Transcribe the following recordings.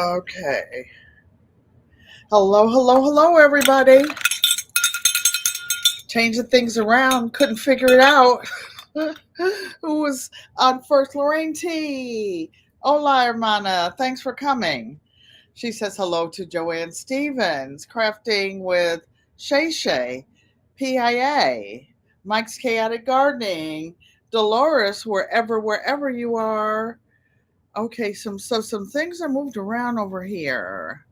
Okay. Hello, hello, hello, everybody. Changing things around. Couldn't figure it out. Who was on first? Lorraine T. Hola, hermana. Thanks for coming. She says hello to Joanne Stevens, crafting with Shay Shay, PIA, Mike's Chaotic Gardening, Dolores, wherever you are. Okay, some things are moved around over here.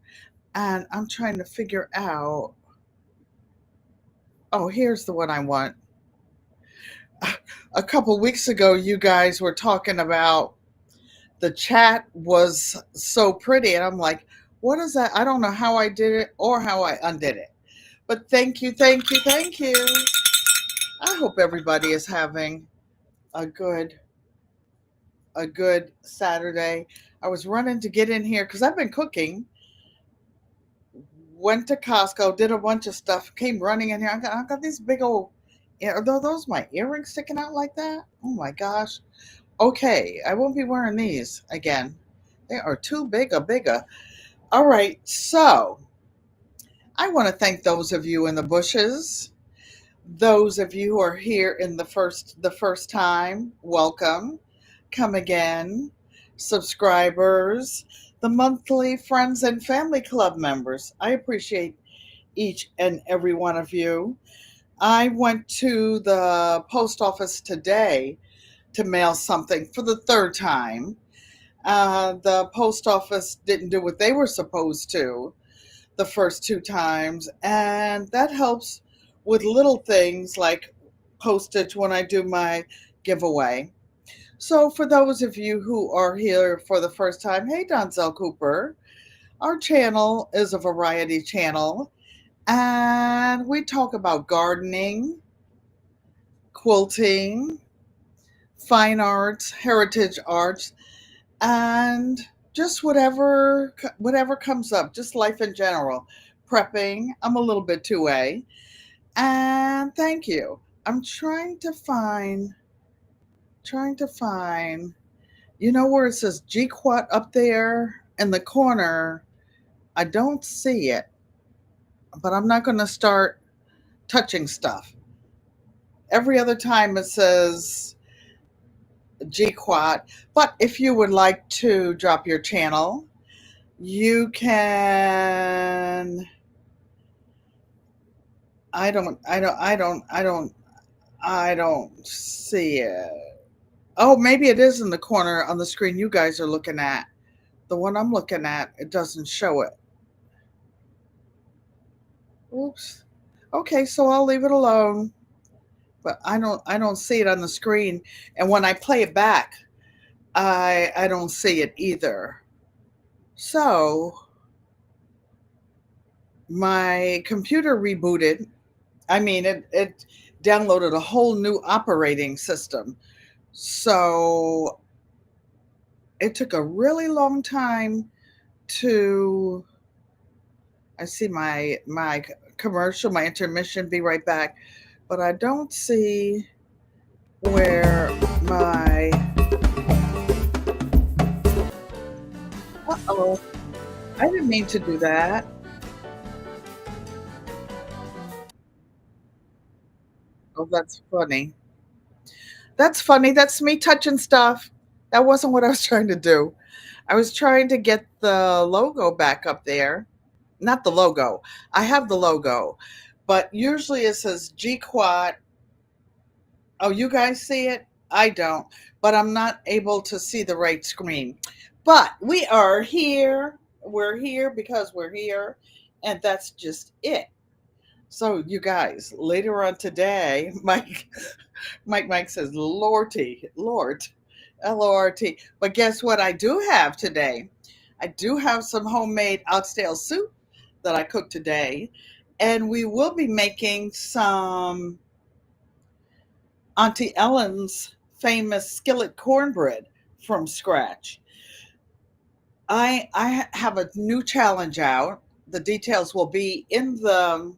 And I'm trying to figure out. Oh, here's the one I want. A couple weeks ago, you guys were talking about the chat was so pretty, and I'm like, what is that? I don't know how I did it or how I undid it. But thank you, thank you, thank you. I hope everybody is having a good a good Saturday. I was running to get in here because I've been cooking. Went to Costco, did a bunch of stuff, came running in here. I got these big old. Are those my earrings sticking out like that? Oh my gosh. Okay, I won't be wearing these again. They are too bigger. All right, so I want to thank those of you in the bushes. Those of you who are here in the first time, welcome. Come again. Subscribers, the monthly friends and family club members. I appreciate each and every one of you. I went to the post office today to mail something for the third time. The post office didn't do what they were supposed to the first two times, and that helps with little things like postage when I do my giveaway. So, for those of you who are here for the first time, hey, Donzel Cooper, our channel is a variety channel, and we talk about gardening, quilting, fine arts, heritage arts, and just whatever comes up, just life in general. Prepping, I'm a little bit 2A. And thank you. I'm trying to find where it says GQUAT up there in the corner. I don't see it, but I'm not going to start touching stuff. Every other time it says GQUAT. But if you would like to drop your channel, you can. I don't see it. Oh, maybe it is in the corner on the screen you guys are looking at. The one I'm looking at, it doesn't show it. Oops. Okay, so I'll leave it alone. But I don't see it on the screen. And when I play it back, I don't see it either. So my computer rebooted. I mean, it downloaded a whole new operating system. So it took a really long time to. I see my commercial, my intermission. Be right back, but I don't see where my. Uh-oh, I didn't mean to do that. Oh, that's funny. That's funny. That's me touching stuff. That wasn't what I was trying to do. I was trying to get the logo back up there. Not the logo. I have the logo, but usually it says GQuat. Oh, you guys see it? I don't, but I'm not able to see the right screen. But we are here. We're here because we're here, and that's just it. So, you guys, later on today, Mike says, Lorty, Lord, Lort. But guess what I do have today? I do have some homemade oxtail soup that I cooked today, and we will be making some Auntie Ellen's famous skillet cornbread from scratch. I have a new challenge out. The details will be in the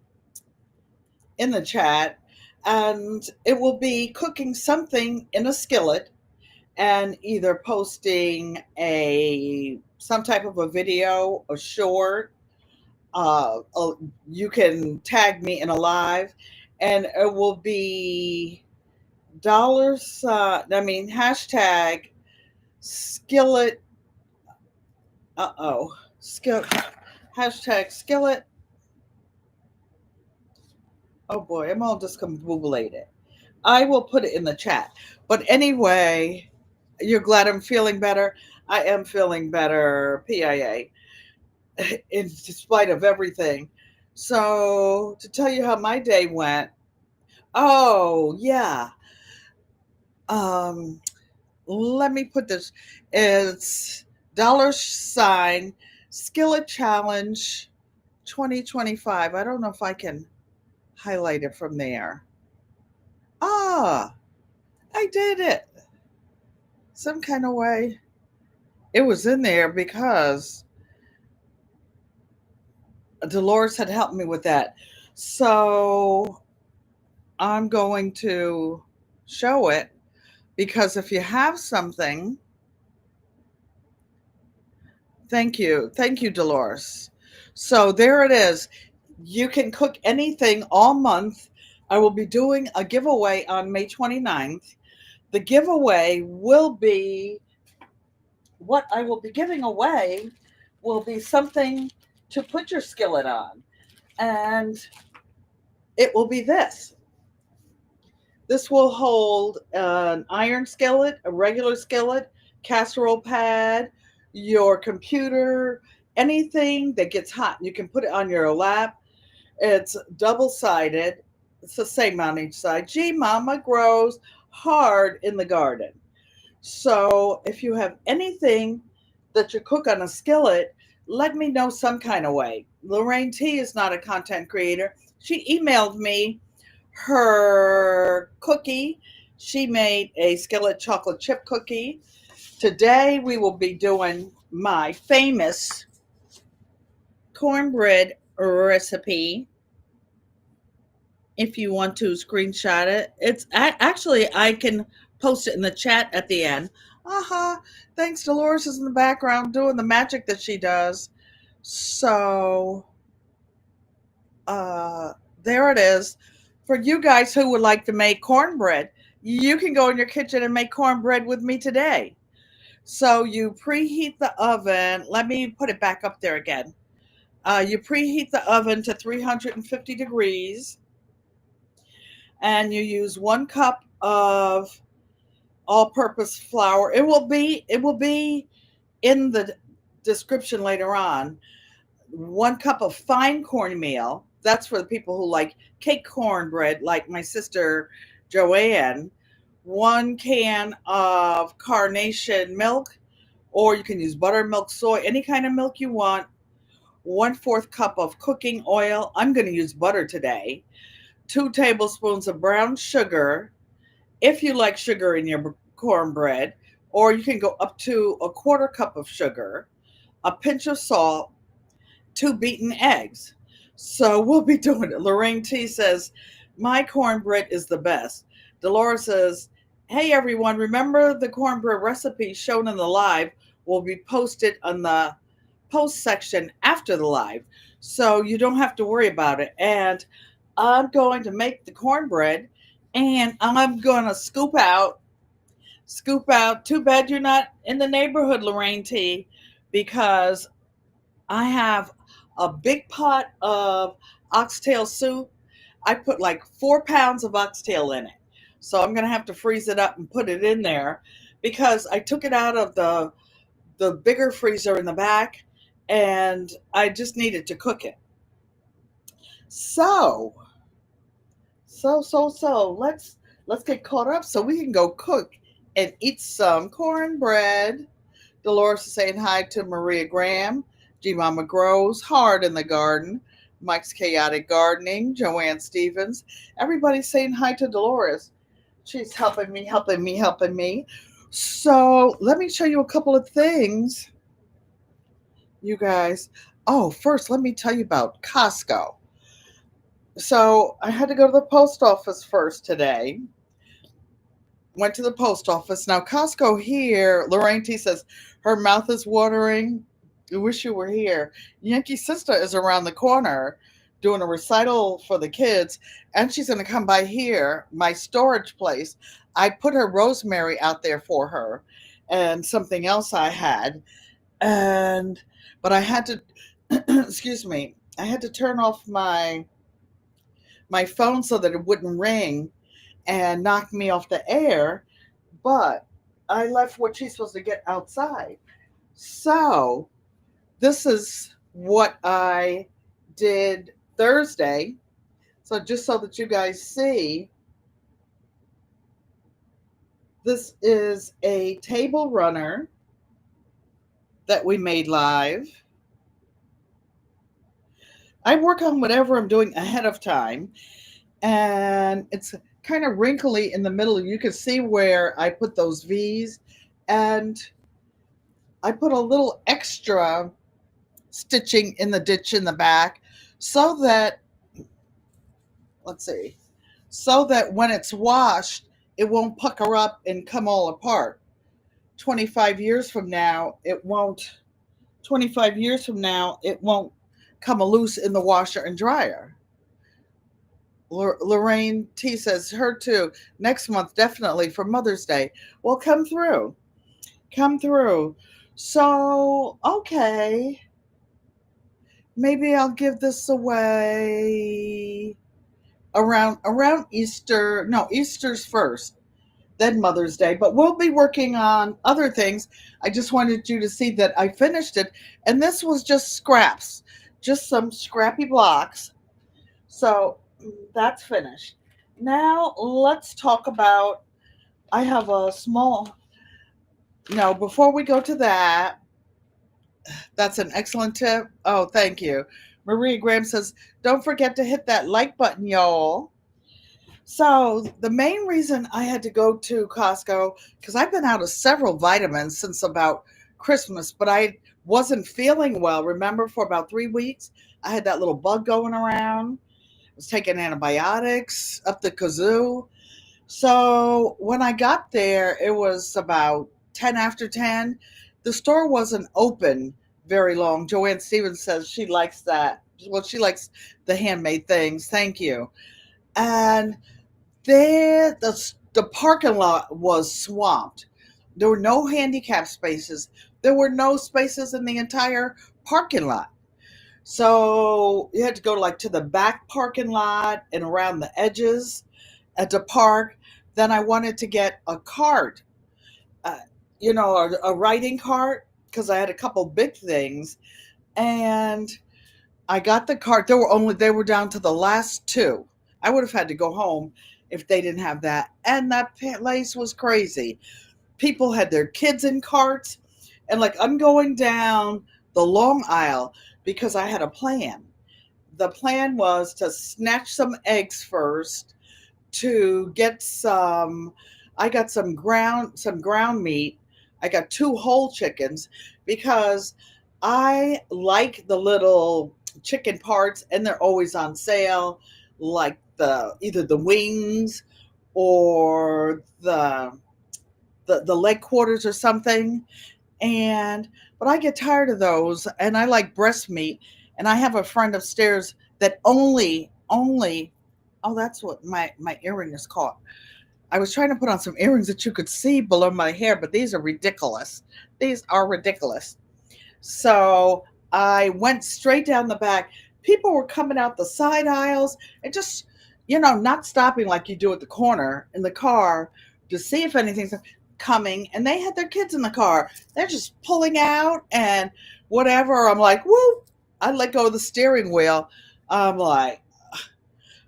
chat, and it will be cooking something in a skillet and either posting some type of a video, a short. You can tag me in a live, and it will be dollars. Hashtag skillet. Skill. Hashtag skillet. Oh boy, I'm all discombobulated. I will put it in the chat. But anyway, you're glad I'm feeling better. I am feeling better, PIA, in spite of everything. So, to tell you how my day went, oh, yeah. Um, Let me put this. It's $ Skillet Challenge 2025. I don't know if I can highlight it from there. Ah, I did it. Some kind of way. It was in there because Dolores had helped me with that. So I'm going to show it because if you have something, thank you. Thank you, Dolores. So there it is. You can cook anything all month. I will be doing a giveaway on May 29th. The giveaway will be what I will be giving away will be something to put your skillet on. And it will be this. This will hold an iron skillet, a regular skillet, casserole pad, your computer, anything that gets hot. You can put it on your lap. It's double-sided. It's the same on each side. Gee, Mama grows hard in the garden. So if you have anything that you cook on a skillet, let me know some kind of way. Lorraine T is not a content creator. She emailed me her cookie. She made a skillet chocolate chip cookie. Today we will be doing my famous cornbread recipe. If you want to screenshot it, it's actually I can post it in the chat at the end. Thanks. Dolores is in the background doing the magic that she does. So there it is. For you guys who would like to make cornbread, you can go in your kitchen and make cornbread with me today. So you preheat the oven. Let me put it back up there again. You preheat the oven to 350 degrees, and you use 1 cup of all-purpose flour. It will be in the description later on. 1 cup of fine cornmeal. That's for the people who like cake cornbread, like my sister Joanne. 1 can of carnation milk, or you can use buttermilk, soy, any kind of milk you want. 1/4 cup of cooking oil. I'm going to use butter today. 2 tablespoons of brown sugar, if you like sugar in your cornbread, or you can go up to 1/4 cup of sugar, a pinch of salt, 2 beaten eggs. So we'll be doing it. Lorraine T says, my cornbread is the best. Dolores says, hey everyone, remember the cornbread recipe shown in the live will be posted on the post section after the live. So you don't have to worry about it. And I'm going to make the cornbread and I'm going to scoop out. Too bad you're not in the neighborhood, Lorraine T, because I have a big pot of oxtail soup. I put like 4 pounds of oxtail in it. So I'm going to have to freeze it up and put it in there because I took it out of the bigger freezer in the back and I just needed to cook it. So let's get caught up so we can go cook and eat some cornbread. Dolores is saying hi to Maria Graham. G Mama grows hard in the garden. Mike's Chaotic Gardening. Joanne Stevens. Everybody's saying hi to Dolores. She's helping me. So let me show you a couple of things, you guys. Oh, first, let me tell you about Costco. So I had to go to the post office first today. went to the post office. Now, Costco here, Lorraine T says her mouth is watering. I wish you were here. Yankee Sister is around the corner doing a recital for the kids, and she's going to come by here, my storage place. I put her rosemary out there for her and something else I had. And, but I had to, excuse me, I had to turn off my phone so that it wouldn't ring and knock me off the air, but I left what she's supposed to get outside. So this is what I did Thursday. So just so that you guys see, this is a table runner that we made live. I work on whatever I'm doing ahead of time, and it's kind of wrinkly in the middle. You can see where I put those V's, and I put a little extra stitching in the ditch in the back so that, let's see, so that when it's washed, it won't pucker up and come all apart. 25 years from now, it won't, 25 years from now, it won't come loose in the washer and dryer. Lorraine T says, her too. Next month, definitely for Mother's Day. Well, come through. Come through. So, okay. Maybe I'll give this away around Easter. No, Easter's first, then Mother's Day. But we'll be working on other things. I just wanted you to see that I finished it. And this was just scraps, just some scrappy blocks. So that's finished. Now let's talk about, I have a small, no, before we go to that, that's an excellent tip. Oh, thank you. Maria Graham says, don't forget to hit that like button, y'all. So the main reason I had to go to Costco, because I've been out of several vitamins since about Christmas, but I wasn't feeling well. Remember, for about 3 weeks, I had that little bug going around. I was taking antibiotics up the kazoo. So when I got there, it was about 10 after 10. The store wasn't open very long. Joanne Stevens says she likes that. Well, she likes the handmade things. Thank you. And there, the parking lot was swamped. There were no handicap spaces. There were no spaces in the entire parking lot. So you had to go like to the back parking lot and around the edges at the park. Then I wanted to get a cart, uh, a writing cart, because I had a couple big things. And I got the cart. They were down to the last two. I would have had to go home if they didn't have that. And that place was crazy. People had their kids in carts. And like, I'm going down the long aisle because I had a plan. The plan was to snatch some eggs first, to get some, I got some ground meat. I got 2 whole chickens because I like the little chicken parts, and they're always on sale, like either the wings or the leg quarters or something. But I get tired of those, and I like breast meat. And I have a friend upstairs that only oh, that's what my earring is caught. I was trying to put on some earrings that you could see below my hair, but these are ridiculous. These are ridiculous. So I went straight down the back. People were coming out the side aisles and just, not stopping like you do at the corner in the car to see if anything's coming. And they had their kids in the car. They're just pulling out and whatever. I'm like, woo! I let go of the steering wheel. I'm like,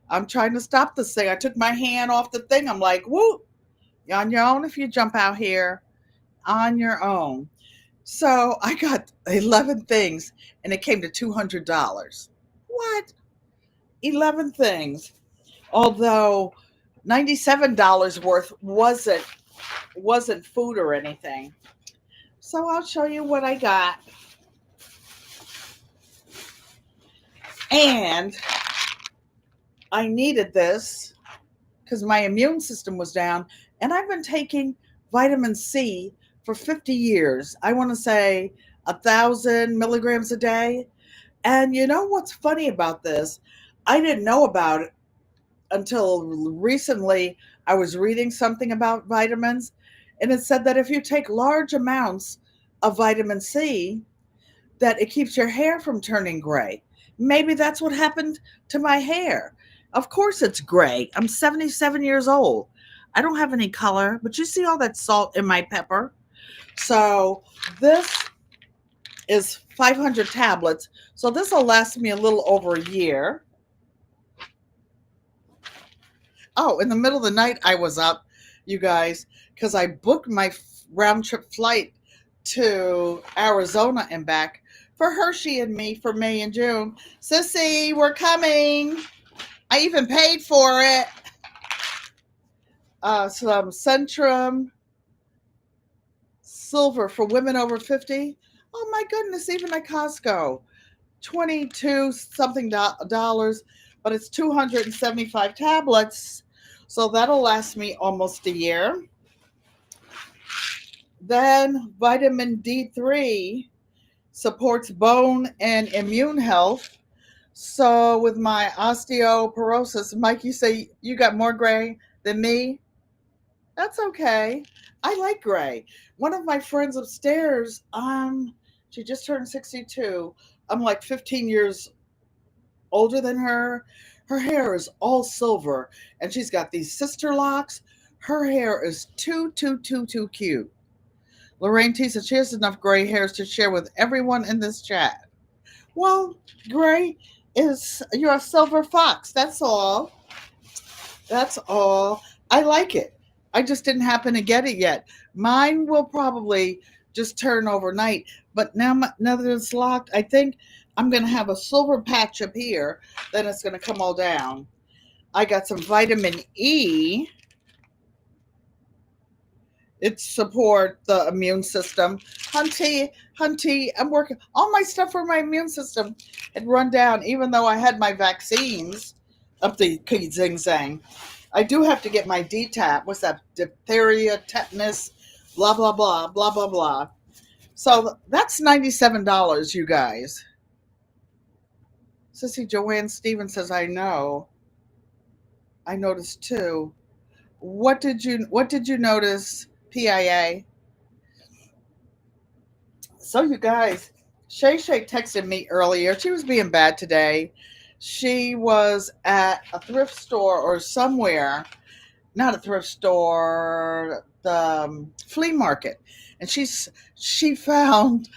I'm trying to stop this thing. I took my hand off the thing. I'm like, woo! You're on your own if you jump out here. On your own. So I got 11 things, and it came to $200. What? 11 things. Although $97 worth wasn't food or anything. So I'll show you what I got. And I needed this because my immune system was down, And I've been taking vitamin C for 50 years. I want to say 1,000 milligrams a day. And you know what's funny about this? I didn't know about it until recently. I was reading something about vitamins, and it said that if you take large amounts of vitamin C, that it keeps your hair from turning gray. Maybe that's what happened to my hair. Of course it's gray. I'm 77 years old. I don't have any color, but you see all that salt in my pepper. So this is 500 tablets. So this will last me a little over a year. Oh, in the middle of the night, I was up, you guys, because I booked my round trip flight to Arizona and back for Hershey and me for May and June. Sissy, we're coming. I even paid for it. Some Centrum Silver for women over 50. Oh my goodness, even at Costco. 22 something dollars, but it's 275 tablets. So that'll last me almost a year. Then vitamin D3 supports bone and immune health. So with my osteoporosis, Mike, you say you got more gray than me? That's okay. I like gray. One of my friends upstairs, she just turned 62. I'm like 15 years older than her. Her hair is all silver, and she's got these sister locks. Her hair is too cute. Lorraine T said she has enough gray hairs to share with everyone in this chat. Well, gray is you're a silver fox. That's all. That's all. I like it. I just didn't happen to get it yet. Mine will probably just turn overnight. But now that it's locked, I think I'm going to have a silver patch up here. Then it's going to come all down. I got some vitamin E. It support the immune system. Hunty, I'm working. All my stuff for my immune system had run down, even though I had my vaccines up the zing zang. I do have to get my DTaP. What's that? Diphtheria, tetanus, blah, blah, blah, blah, blah, blah. So that's $97, you guys. Sissy Joanne Stevens says, I know. I noticed too. What did you notice, PIA? So you guys, Shay texted me earlier. She was being bad today. She was at a thrift store or somewhere, not a thrift store, the flea market, and she found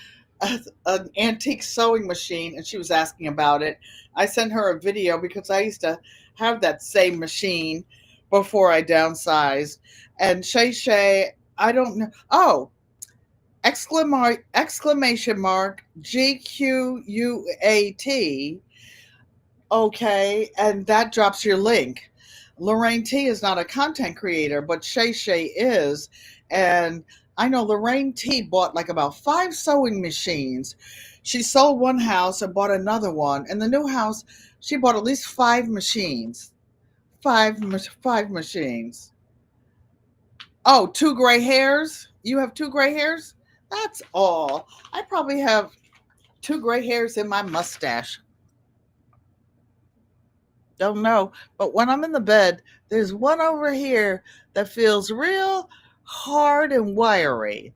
an antique sewing machine, and she was asking about it. I sent her a video because I used to have that same machine before I downsized. And Shay, I don't know. Oh, exclamation mark GQUAT. Okay, and that drops your link. Lorraine T is not a content creator, but Shay is. And I know Lorraine T bought like about 5 sewing machines. She sold one house and bought another one. In the new house, she bought at least 5 machines. Five machines. Oh, 2 gray hairs? You have 2 gray hairs? That's all. I probably have 2 gray hairs in my mustache. Don't know. But when I'm in the bed, there's one over here that feels real hard and wiry.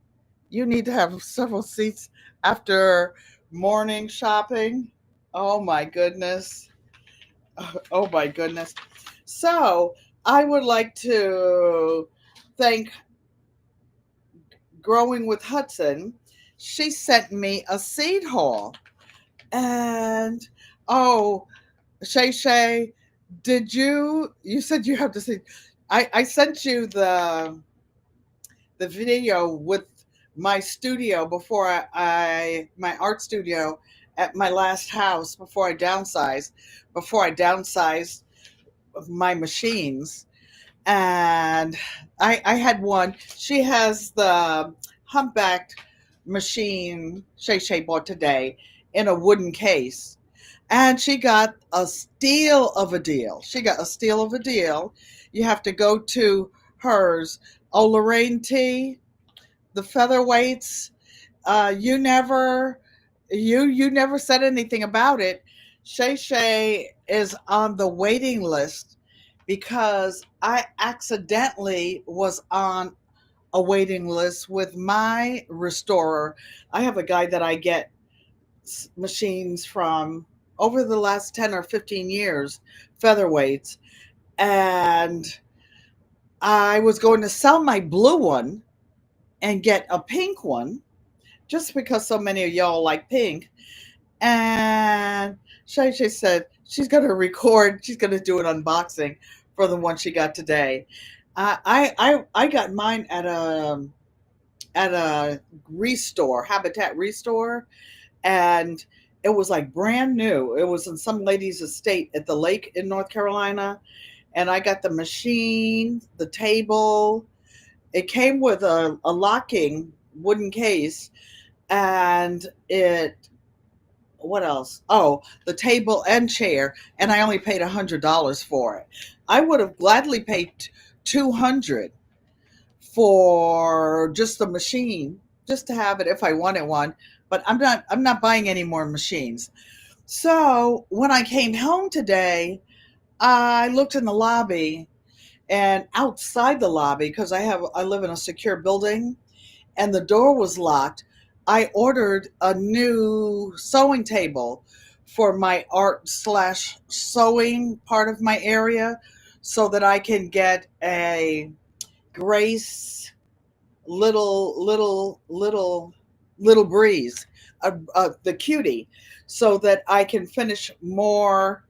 You need to have several seats after morning shopping. Oh my goodness. Oh my goodness. So I would like to thank Growing with Hudson. She sent me a seed haul. And oh, Shay, did you said you have to see, I sent you the video with my studio before my art studio at my last house before I downsized my machines. And I had one. She has the humpbacked machine Shay bought today in a wooden case. And she got a steal of a deal. You have to go to hers Oh, Lorraine T, the featherweights. You never, you never said anything about it. Shay Shay is on the waiting list because I accidentally was on a waiting list with my restorer. I have a guy that I get machines from over the last 10 or 15 years, featherweights, and I was going to sell my blue one and get a pink one just because so many of y'all like pink. And Shay Shay said she's going to record, she's going to do an unboxing for the one she got today. I got mine at a restore, Habitat Restore, and it was like brand new. It was in some lady's estate at the lake in North Carolina, and I got the machine, the table. It came with a locking wooden case, and it what else? Oh, the table and chair, and I only paid $100 for it. I would have gladly paid 200 for just the machine, just to have it if I wanted one. But I'm not buying any more machines. So when I came home today, I looked in the lobby and outside the lobby because I live in a secure building and the door was locked. I ordered a new sewing table for my art slash sewing part of my area so that I can get a Grace little breeze, the cutie, so that I can finish more.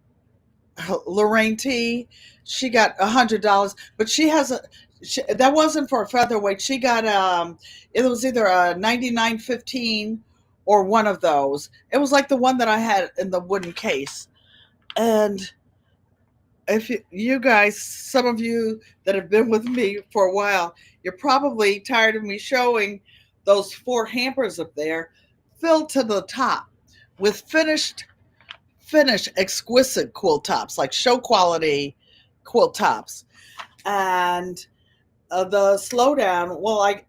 Lorraine T, she got $100, but that wasn't for a featherweight. She got it was either a 99.15 or one of those. It was like the one that I had in the wooden case. And if you guys, some of you that have been with me for a while, you're probably tired of me showing those four hampers up there filled to the top with finished exquisite quilt tops, like show quality quilt tops. And the slowdown, well, I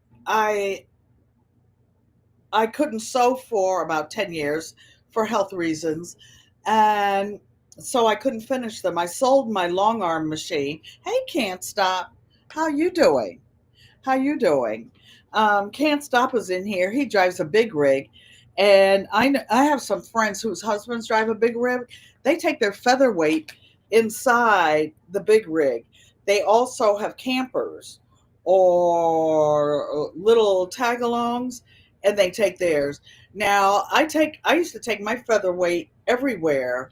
I couldn't sew for about 10 years for health reasons. And so I couldn't finish them. I sold my long arm machine. Hey, Can't Stop. How you doing? How you doing? Can't Stop is in here. He drives a big rig. And I have some friends whose husbands drive a big rig. They take their featherweight inside the big rig. They also have campers or little tag-alongs, and they take theirs. Now, I used to take my featherweight everywhere,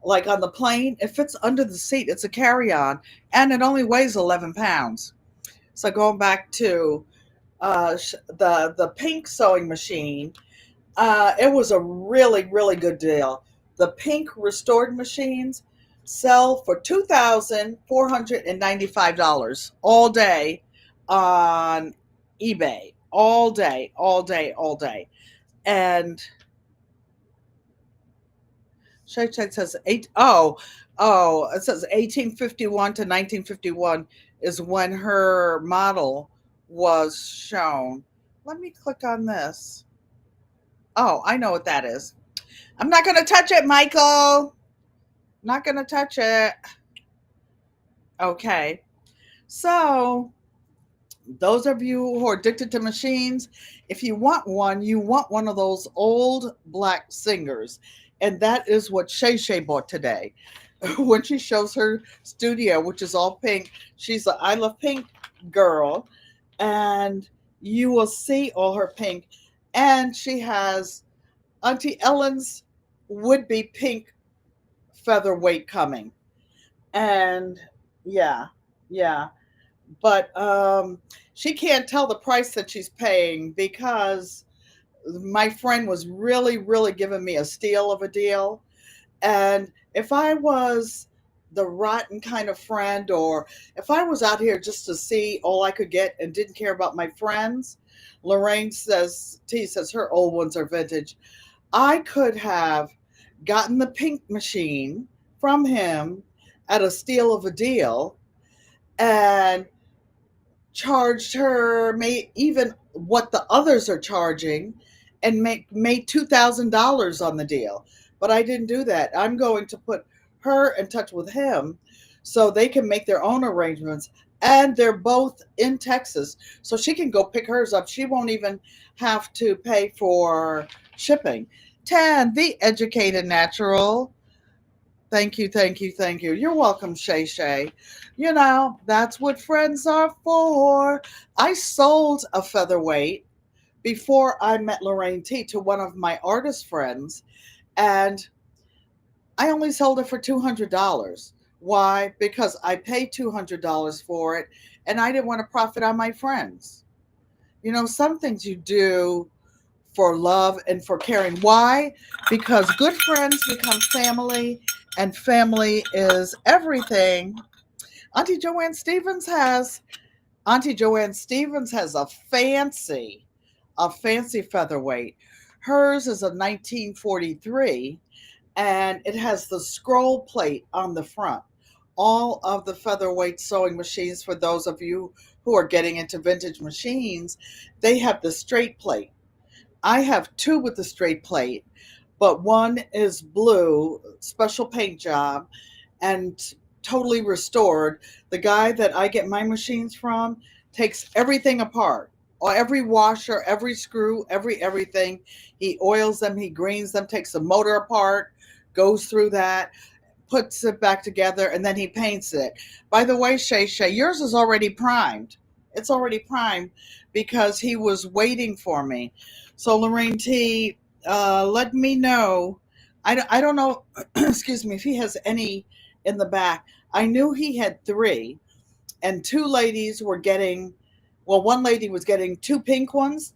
like on the plane. It fits under the seat. It's a carry-on, and it only weighs 11 pounds. So going back to the pink sewing machine, it was a really, really good deal. The pink restored machines sell for $2,495 all day on eBay. All day, all day, all day. And Shay says it says 1851 to 1951 is when her model was shown. Let me click on this. Oh, I know what that is. I'm not going to touch it, Michael. Not going to touch it. Okay. So, those of you who are addicted to machines, if you want one of those old black singers. And that is what Shay Shay bought today. When she shows her studio, which is all pink, she's a I Love Pink girl. And you will see all her pink. And she has Auntie Ellen's would be pink featherweight coming. And yeah, yeah. But she can't tell the price that she's paying because my friend was really, really giving me a steal of a deal. And if I was the rotten kind of friend, or if I was out here just to see all I could get and didn't care about my friends, Lorraine says, T says her old ones are vintage. I could have gotten the pink machine from him at a steal of a deal and charged her even what the others are charging and made $2,000 on the deal. But I didn't do that. I'm going to put her in touch with him so they can make their own arrangements. And they're both in Texas, so she can go pick hers up. She won't even have to pay for shipping. 10, the educated natural. Thank you, thank you, thank you. You're welcome, Shay Shay. You know, that's what friends are for. I sold a featherweight before I met Lorraine T to one of my artist friends, and I only sold it for $200. Why? Because I paid $200 for it, and I didn't want to profit on my friends. You know, some things you do for love and for caring. Why? Because good friends become family, and family is everything. Auntie Joanne Stevens has Auntie Joanne Stevens has a fancy featherweight. Hers is a 1943, and it has the scroll plate on the front. All of the featherweight sewing machines, for those of you who are getting into vintage machines, they have the straight plate. I have two with the straight plate, but one is blue, special paint job, and totally restored. The guy that I get my machines from takes everything apart. Or every washer, every screw, everything. He oils them, he greens them, takes the motor apart, goes through that, puts it back together, and then he paints it. By the way, Shay Shay, yours is already primed. It's already primed because he was waiting for me. So Lorraine T, let me know. I don't know, excuse me, if he has any in the back. I knew he had three, and two ladies were getting, well, one lady was getting two pink ones.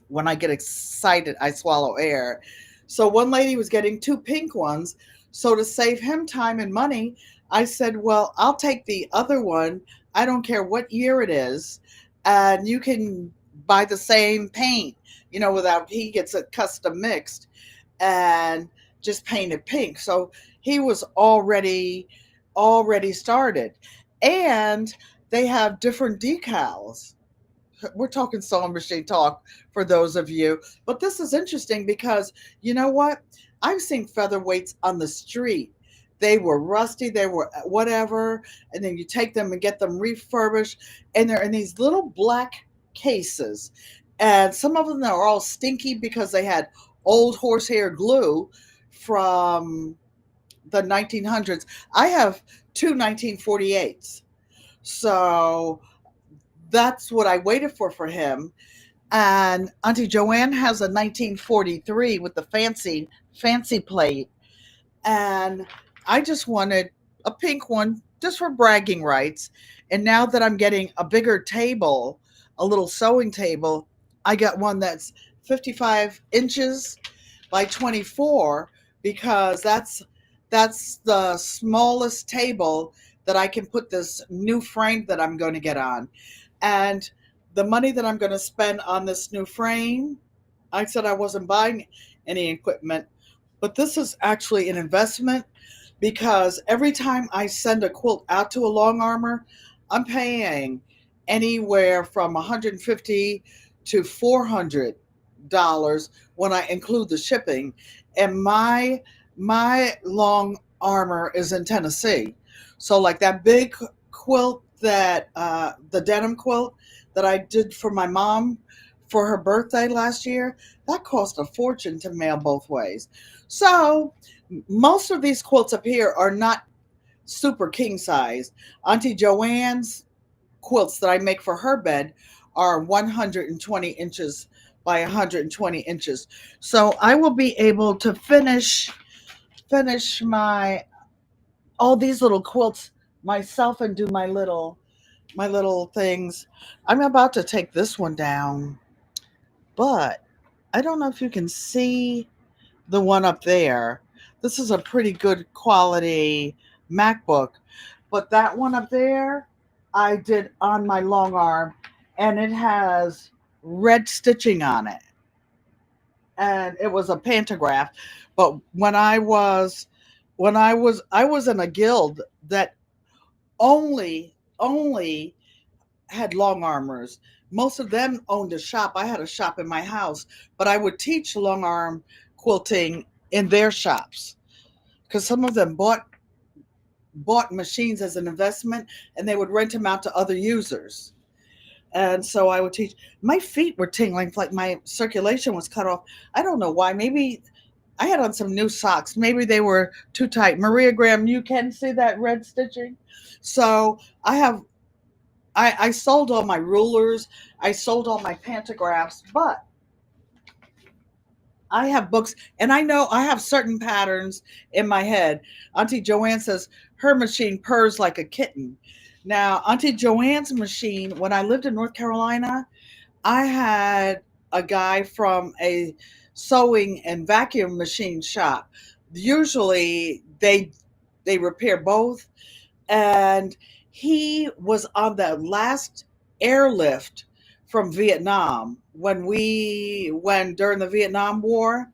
When I get excited, I swallow air. So one lady was getting two pink ones. So to save him time and money, I said, well, I'll take the other one. I don't care what year it is. And you can buy the same paint, you know, without, he gets it custom mixed and just painted pink. So he was already started. And they have different decals. We're talking sewing machine talk for those of you, but this is interesting because you know what? I've seen featherweights on the street. They were rusty, they were whatever, and then you take them and get them refurbished, and they're in these little black cases. And some of them are all stinky because they had old horsehair glue from the 1900s. I have two 1948s. So that's what I waited for him. And Auntie Joanne has a 1943 with the fancy plate. And I just wanted a pink one just for bragging rights. And now that I'm getting a bigger table, a little sewing table, I got one that's 55 inches by 24 because that's the smallest table that I can put this new frame that I'm going to get on. And the money that I'm going to spend on this new frame, I said I wasn't buying any equipment, but this is actually an investment because every time I send a quilt out to a long armor, I'm paying anywhere from 150 to $400 when I include the shipping. And my long armor is in Tennessee. So like that big quilt that the denim quilt that I did for my mom for her birthday last year, that cost a fortune to mail both ways. So most of these quilts up here are not super king size. Auntie Joanne's quilts that I make for her bed are 120 inches by 120 inches. So I will be able to finish my all these little quilts myself and do my little things. I'm about to take this one down, but I don't know if you can see the one up there. This is a pretty good quality MacBook, but that one up there I did on my long arm, and it has red stitching on it. And it was a pantograph. But I was in a guild that only only had long armors. Most of them owned a shop. I had a shop in my house, but I would teach long arm quilting in their shops because some of them bought machines as an investment and they would rent them out to other users. And so I would teach. My feet were tingling, like my circulation was cut off. I don't know why. Maybe I had on some new socks. Maybe they were too tight. Maria Graham, you can see that red stitching. So I sold all my rulers. I sold all my pantographs, but I have books and I know I have certain patterns in my head. Auntie Joanne says her machine purrs like a kitten. Now, Auntie Joanne's machine, when I lived in North Carolina, I had a guy from a sewing and vacuum machine shop. Usually they repair both, and he was on the last airlift from Vietnam when during the Vietnam War,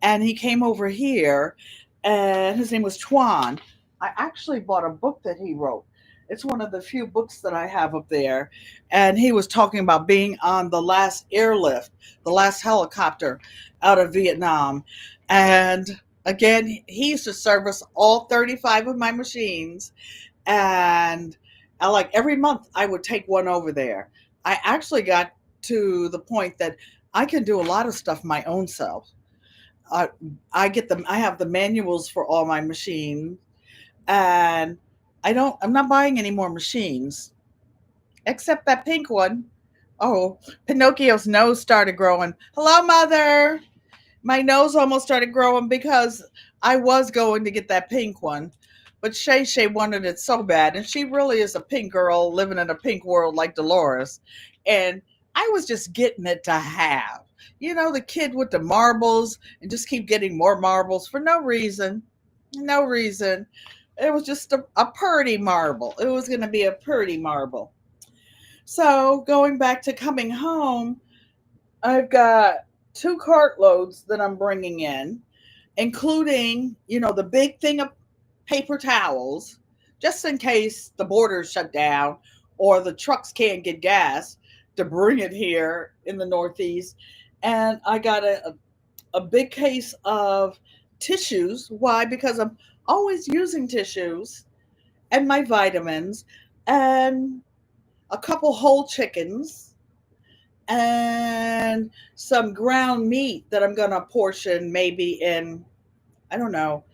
and he came over here, and his name was Tuan. I actually bought a book that he wrote. It's one of the few books that I have up there, and he was talking about being on the last airlift, the last helicopter out of Vietnam, and again, he used to service all 35 of my machines, and I like every month I would take one over there. I actually got to the point that I can do a lot of stuff my own self. uh, I get them. I have the manuals for all my machines, and I'm not buying any more machines except that pink one. Oh, Pinocchio's nose started growing. Hello, mother. My nose almost started growing because I was going to get that pink one, but Shay Shay wanted it so bad, and she really is a pink girl living in a pink world like Dolores, and I was just getting it to have. You know, the kid with the marbles and just keep getting more marbles for no reason. No reason. It was just a purdy marble. It was going to be a purdy marble. So going back to coming home, I've got 2 cartloads that I'm bringing in, including, the big thing of paper towels, just in case the borders shut down or the trucks can't get gas to bring it here in the Northeast. And I got a big case of tissues. Why? Because I'm always using tissues and my vitamins and a couple whole chickens and some ground meat that I'm going to portion maybe in, I don't know,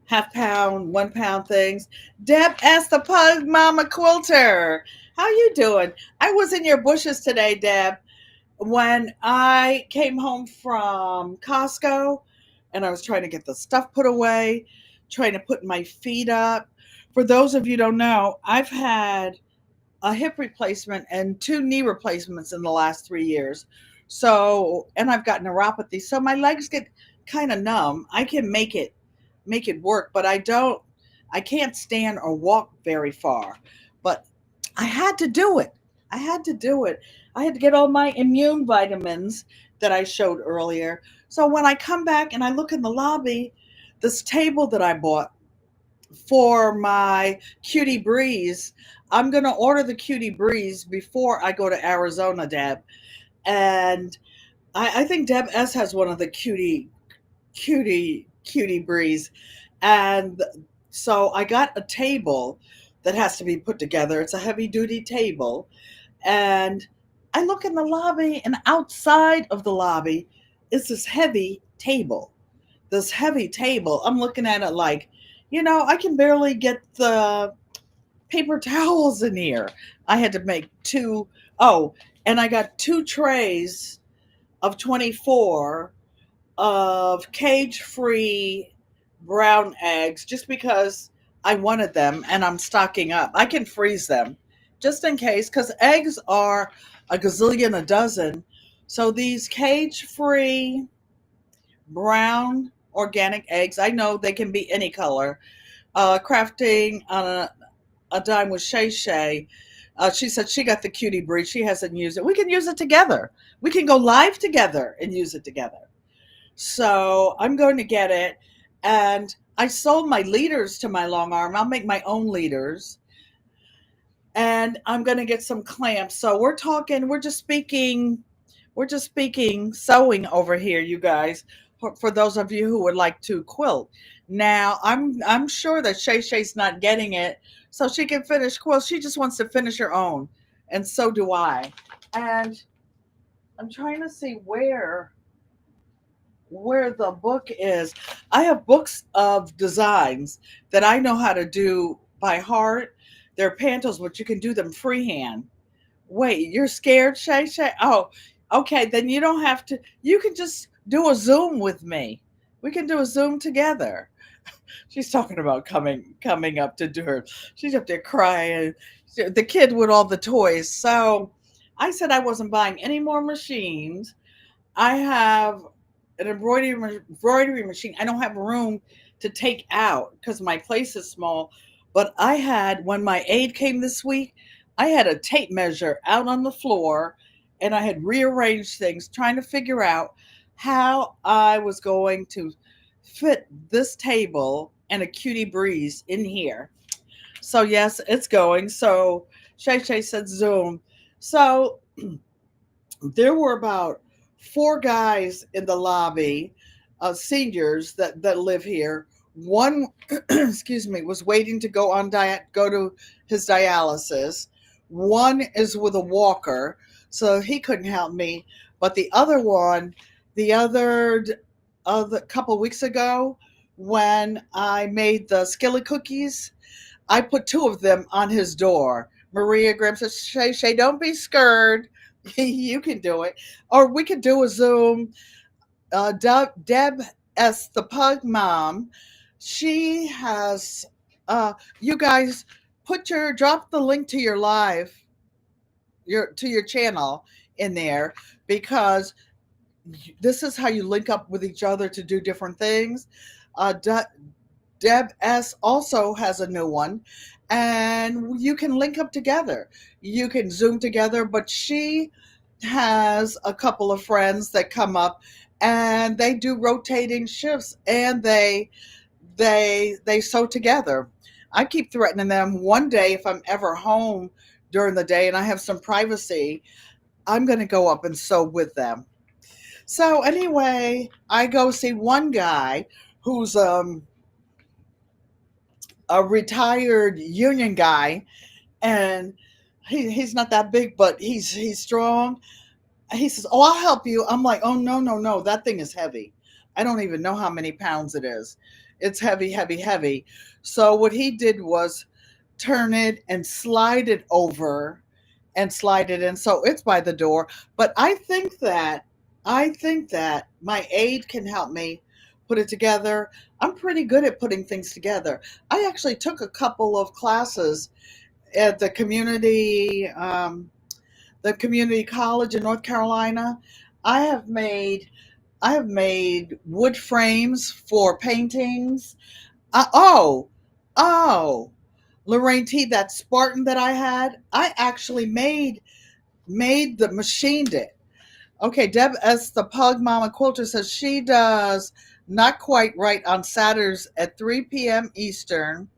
half pound, 1 pound things. Deb asked the Pug Mama Quilter, how you doing? I was in your bushes today, Deb, when I came home from Costco, and I was trying to get the stuff put away, trying to put my feet up. For those of you who don't know, I've had a hip replacement and 2 knee replacements in the last 3 years. So, and I've got neuropathy. So my legs get kind of numb. I can make it work, but I can't stand or walk very far. But I had to do it. I had to do it. I had to get all my immune vitamins that I showed earlier. So when I come back and I look in the lobby, this table that I bought for my Cutie Breeze, I'm going to order the Cutie Breeze before I go to Arizona, Deb. And I think Deb S has one of the Cutie Breeze. And so I got a table that has to be put together. It's a heavy duty table. And I look in the lobby, and outside of the lobby is this heavy table. This heavy table. I'm looking at it like, I can barely get the paper towels in here. I had to make 2. Oh, and I got 2 trays of 24 of cage-free brown eggs just because I wanted them and I'm stocking up. I can freeze them just in case, because eggs are a gazillion a dozen. So these cage-free brown organic eggs, I know they can be any color. Crafting on a dime with Shay Shay. She said she got the Cutie Breed. She hasn't used it. We can use it together. We can go live together and use it together. So I'm going to get it. And I sold my leaders to my long arm. I'll make my own leaders. and I'm gonna get some clamps. So we're just speaking sewing over here, you guys. For those of you who would like to quilt. Now, I'm sure that Shay Shay's not getting it, so she can finish quilt. She just wants to finish her own, and so do I. And I'm trying to see where the book is. I have books of designs that I know how to do by heart. They're pantos, but you can do them freehand. Wait, you're scared, Shay Shay? Oh, okay. Then you don't have to. You can just do a Zoom with me. We can do a Zoom together. She's talking about coming up to do her. She's up there crying. The kid with all the toys. So I said I wasn't buying any more machines. I have an embroidery machine. I don't have room to take out because my place is small. But I had, when my aide came this week, I had a tape measure out on the floor, and I had rearranged things trying to figure out how I was going to fit this table and a cutie breeze in here. So yes, it's going. So Shay Shay said Zoom. So there were about four guys in the lobby, seniors that live here. One, excuse me, was waiting to go to his dialysis. One is with a walker, so he couldn't help me. But the other one, the other couple weeks ago, when I made the skillet cookies, I put two of them on his door. Maria Graham says, Shay, Shay, don't be scared. You can do it. Or we could do a Zoom. Deb S., the pug mom, she has, you guys, drop the link to your live, to your channel in there, because this is how you link up with each other to do different things. Deb S. also has a new one, and you can link up together. You can Zoom together, but she has a couple of friends that come up, and they do rotating shifts, and they sew together. I keep threatening them one day, if I'm ever home during the day and I have some privacy, I'm going to go up and sew with them. So anyway, I go see one guy who's a retired union guy, and he's not that big, but he's strong. He says, "Oh, I'll help you." I'm like, "Oh, no, no, no, that thing is heavy. I don't even know how many pounds it is. It's heavy, heavy, heavy." So what he did was turn it and slide it over and slide it in, so it's by the door. But I think that my aide can help me put it together. I'm pretty good at putting things together. I actually took a couple of classes at the community college in North Carolina. I have made I have made wood frames for paintings. Oh, oh, Lorraine T, that Spartan that I had, I actually machined it. Okay, Deb S, the Pug Mama Quilter, says she does not quite right on Saturdays at 3 p.m. Eastern,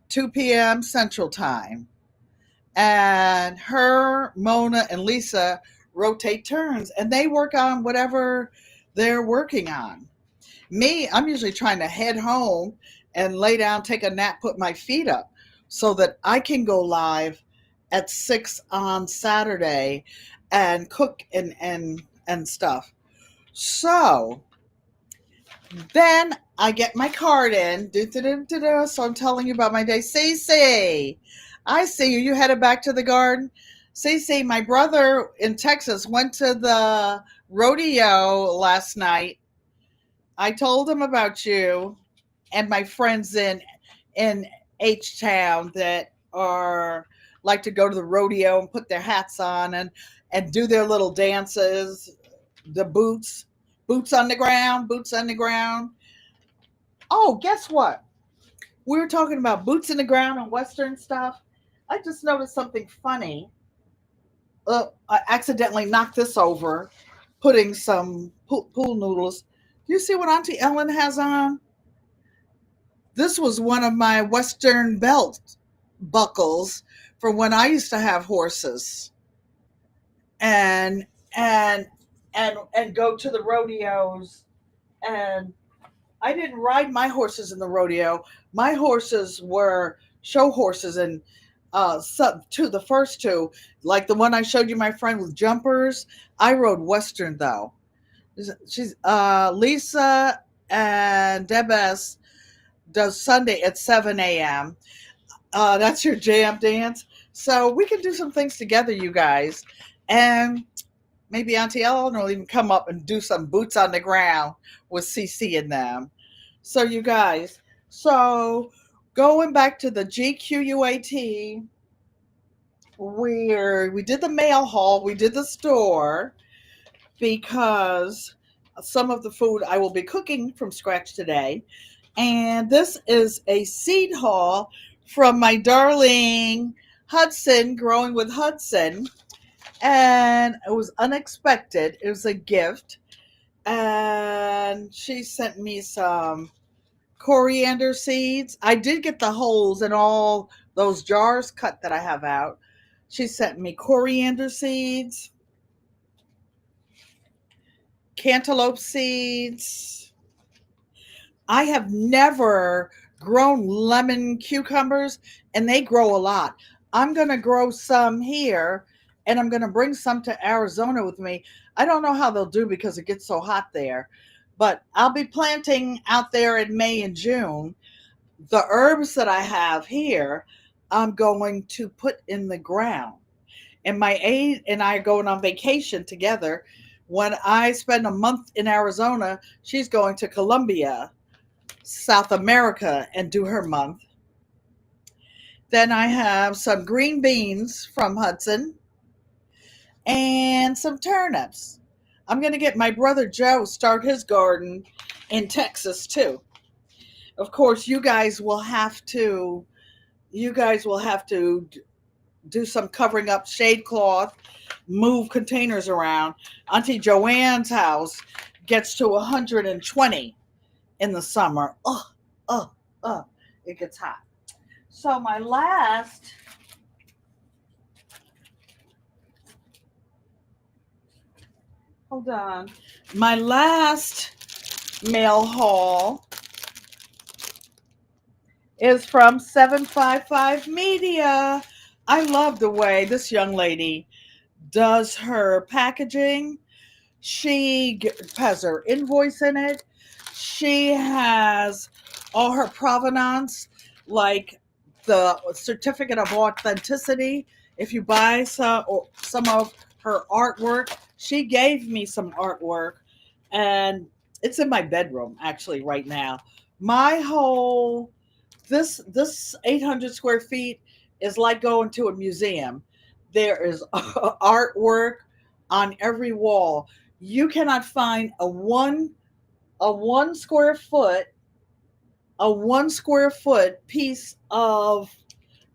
2 p.m. Central Time. And her, Mona, and Lisa rotate turns, and they work on whatever they're working on. Me, I'm usually trying to head home and lay down, take a nap, put my feet up so that I can go live at 6 on Saturday and cook and stuff. So then I get my card in. So I'm telling you about my day. Cece, I see you. You headed back to the garden. Cece, my brother in Texas went to the rodeo last night. I told him about you and my friends in H Town that are like to go to the rodeo and put their hats on and do their little dances, the boots on the ground, boots on the ground. Oh, guess what? We were talking about boots in the ground and Western stuff. I just noticed something funny. I accidentally knocked this over, putting some pool noodles. Do you see what Auntie Ellen has on? This was one of my Western buckles from when I used to have horses and and and go to the rodeos. And I didn't ride my horses in the rodeo. My horses were show horses, and the first two, like the one I showed you, my friend with jumpers. I rode Western though. She's Lisa and Debs does Sunday at 7 a.m. That's your jam dance. So we can do some things together, you guys. And maybe Auntie Ellen will even come up and do some boots on the ground with CC and them. So you guys, so going back to the GQUAT, we did the mail haul, we did the store because some of the food I will be cooking from scratch today. And this is a seed haul from my darling Hudson, Growing with Hudson. And it was unexpected. It was a gift. And she sent me some coriander seeds. I did get the holes in all those jars cut that I have out. She sent me coriander seeds, cantaloupe seeds. I have never grown lemon cucumbers, and they grow a lot. I'm going to grow some here, and I'm going to bring some to Arizona with me. I don't know how they'll do because it gets so hot there, but I'll be planting out there in May and June. The herbs that I have here, I'm going to put in the ground. And my aide and I are going on vacation together. When I spend a month in Arizona, she's going to Colombia, South America, and do her month. Then I have some green beans from Hudson and some turnips. I'm going to get my brother Joe start his garden in Texas too. Of course, you guys will have to do some covering up, shade cloth, move containers around. Auntie Joanne's house gets to 120 in the summer. It gets hot. So my last mail haul is from 755 Media. I love the way this young lady does her packaging. She has her invoice in it. She has all her provenance, like the certificate of authenticity. If you buy some of her artwork, she gave me some artwork, and it's in my bedroom actually right now. My whole this 800 square feet is like going to a museum. There is artwork on every wall. You cannot find a one square foot piece of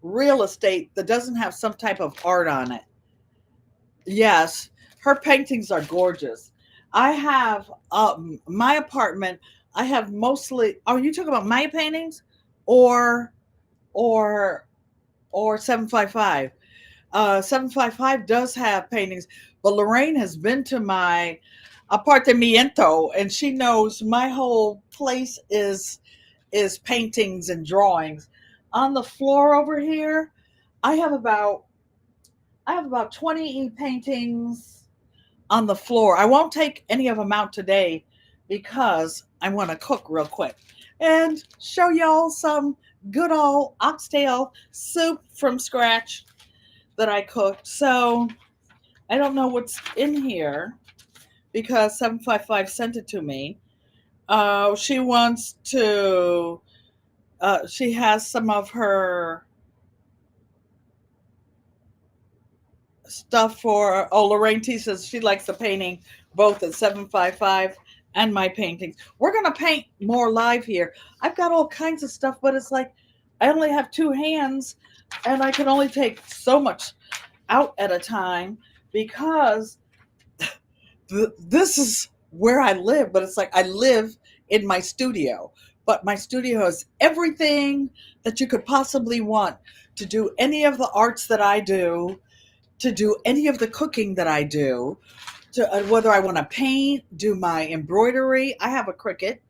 real estate that doesn't have some type of art on it. Yes, her paintings are gorgeous. I have my apartment. I have mostly. Are you talking about my paintings, or or 755? 755 does have paintings, but Lorraine has been to my apartamiento, and she knows my whole place is paintings and drawings. On the floor over here, I have about 20 paintings on the floor. I won't take any of them out today because I want to cook real quick and show y'all some good old oxtail soup from scratch that I cooked. So I don't know what's in here because 755 sent it to me. She wants to, she has some of her stuff for, Lorraine T says she likes the painting both at 755 and my paintings. We're going to paint more live here. I've got all kinds of stuff, but it's like I only have two hands and I can only take so much out at a time because this is where I live, but it's like I live in my studio, but my studio has everything that you could possibly want to do any of the arts that I do, to do any of the cooking that I do, to whether I want to paint, do my embroidery. I have a Cricut.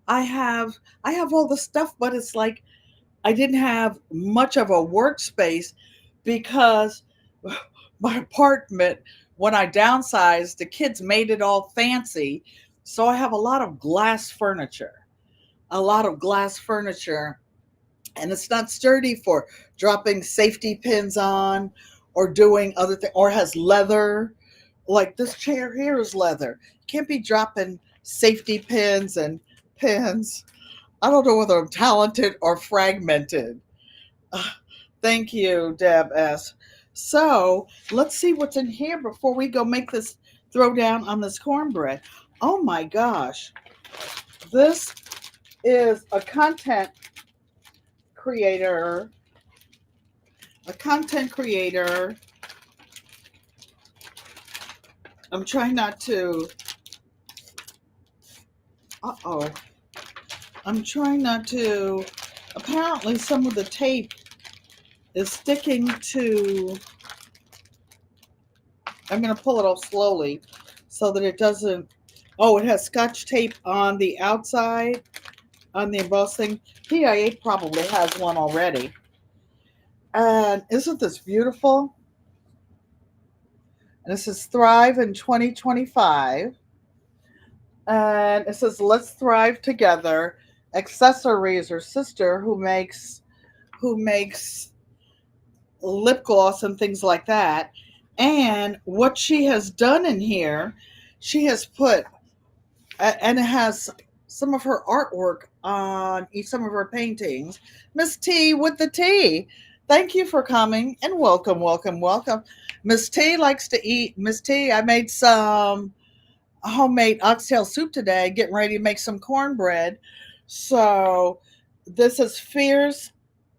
I have I have all the stuff, but it's like I didn't have much of a workspace because my apartment, when I downsized, the kids made it all fancy. So I have a lot of glass furniture, a lot of glass furniture, and it's not sturdy for dropping safety pins on or doing other things, or has leather. Like this chair here is leather. You can't be dropping safety pins and pins. I don't know whether I'm talented or fragmented. Uh, Thank you, Deb S. So let's see what's in here before we go make this throw down on this cornbread. Oh my gosh. This is a content creator. A content creator. I'm trying not to. Uh-oh. I'm trying not to. Apparently, some of the tape is sticking to. I'm going to pull it off slowly so that it doesn't. Oh, it has scotch tape on the outside, on the embossing. PIA probably has one already. And isn't this beautiful? And this is Thrive in 2025. And it says, let's thrive together. Accessories, her sister who makes lip gloss and things like that. And what she has done in here, she has put, and it has some of her artwork on some of her paintings. Miss T with the T. Thank you for coming and welcome, welcome, welcome. Miss T likes to eat. Miss T, I made some homemade oxtail soup today, getting ready to make some cornbread. So this is fierce.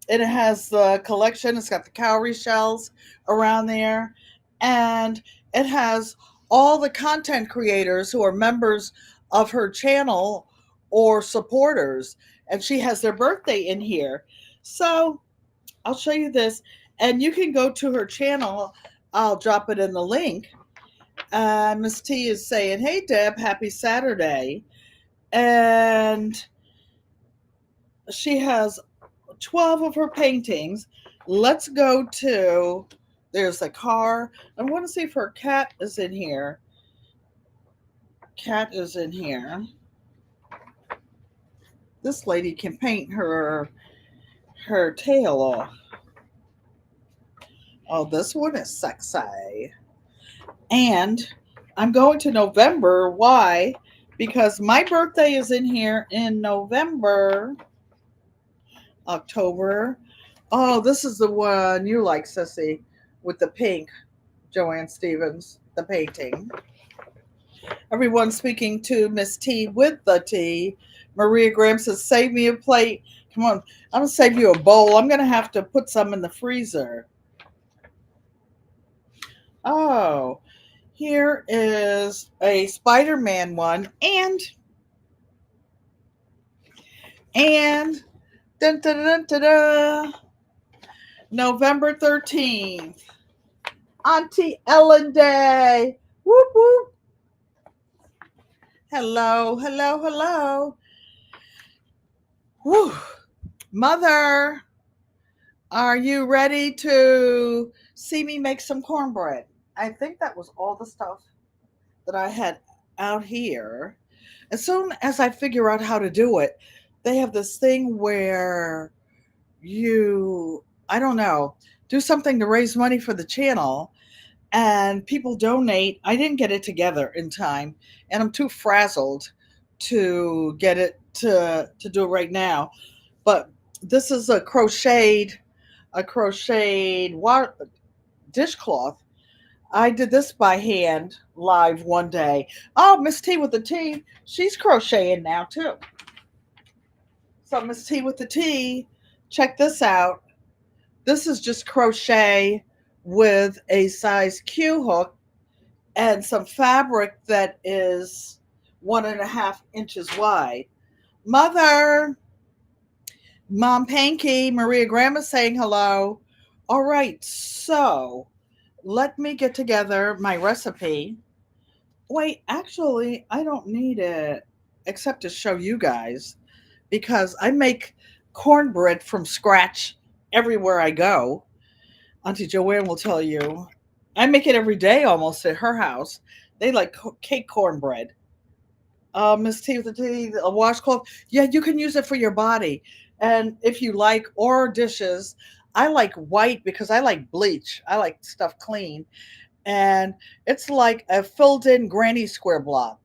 It has the collection. It's got the cowrie shells around there. And it has all the content creators who are members of her channel or supporters. And she has their birthday in here. So I'll show you this. And you can go to her channel. I'll drop it in the link. Miss T is saying, hey, Deb, happy Saturday. And she has 12 of her paintings. Let's go to, there's a car. I want to see if her cat is in here. Cat is in here. This lady can paint her tail off. Oh, this one is sexy. And I'm going to November. Why? Because my birthday is in here in November, October. Oh, this is the one you like, Sissy, with the pink. Joanne Stevens, the painting. Everyone speaking to Miss T with the T. Maria Graham says, save me a plate. Come on, I'm going to save you a bowl. I'm going to have to put some in the freezer. Oh, here is a Spider-Man one. And dun, dun, dun, dun, dun, November 13th. Auntie Ellen Day. Whoop, whoop. Hello, hello, hello. Whew. Mother, are you ready to see me make some cornbread? I think that was all the stuff that I had out here. As soon as I figure out how to do it, they have this thing where I don't know, do something to raise money for the channel and people donate. I didn't get it together in time and I'm too frazzled to get it to do it right now. But this is a crocheted dishcloth. I did this by hand live one day. Oh, Miss T with the T, she's crocheting now too. So Miss T with the T, check this out. This is just crochet with a size Q hook and some fabric that is 1.5 inches wide. Mother, Mom Pankey, Maria Grandma saying hello. All right, so let me get together my recipe. Wait, actually, I don't need it except to show you guys because I make cornbread from scratch everywhere I go. Auntie Joanne will tell you. I make it every day almost at her house. They like cake cornbread. Miss T with the T, a washcloth. Yeah, you can use it for your body. And if you like, or dishes, I like white because I like bleach. I like stuff clean. And it's like a filled in granny square block.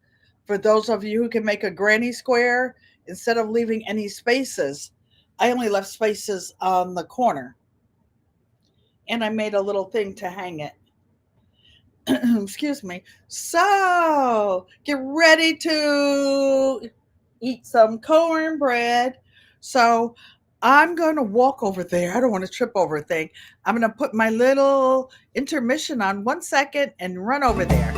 For those of you who can make a granny square, instead of leaving any spaces, I only left spaces on the corner. And I made a little thing to hang it. Excuse me. So get ready to eat some cornbread. So I'm going to walk over there. I don't want to trip over a thing. I'm going to put my little intermission on 1 second and run over there.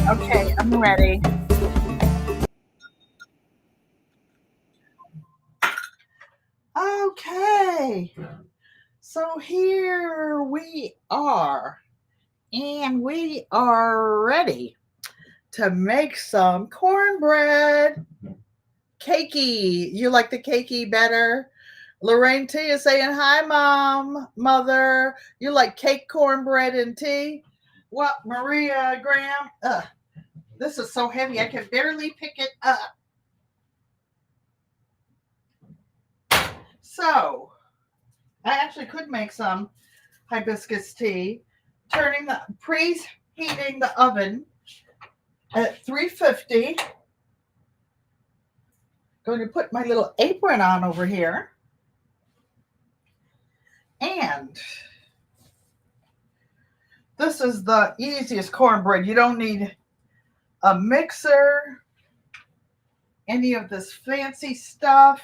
Okay, I'm ready. Okay, so here we are, and we are ready to make some cornbread. Cakey. You like the cakey better? Lorraine T is saying, hi, Mom, Mother. You like cake, cornbread, and tea? Well, Maria Graham, this is so heavy I can barely pick it up. So, I actually could make some hibiscus tea, preheating the oven at 350. Going to put my little apron on over here. And this is the easiest cornbread. You don't need a mixer, any of this fancy stuff.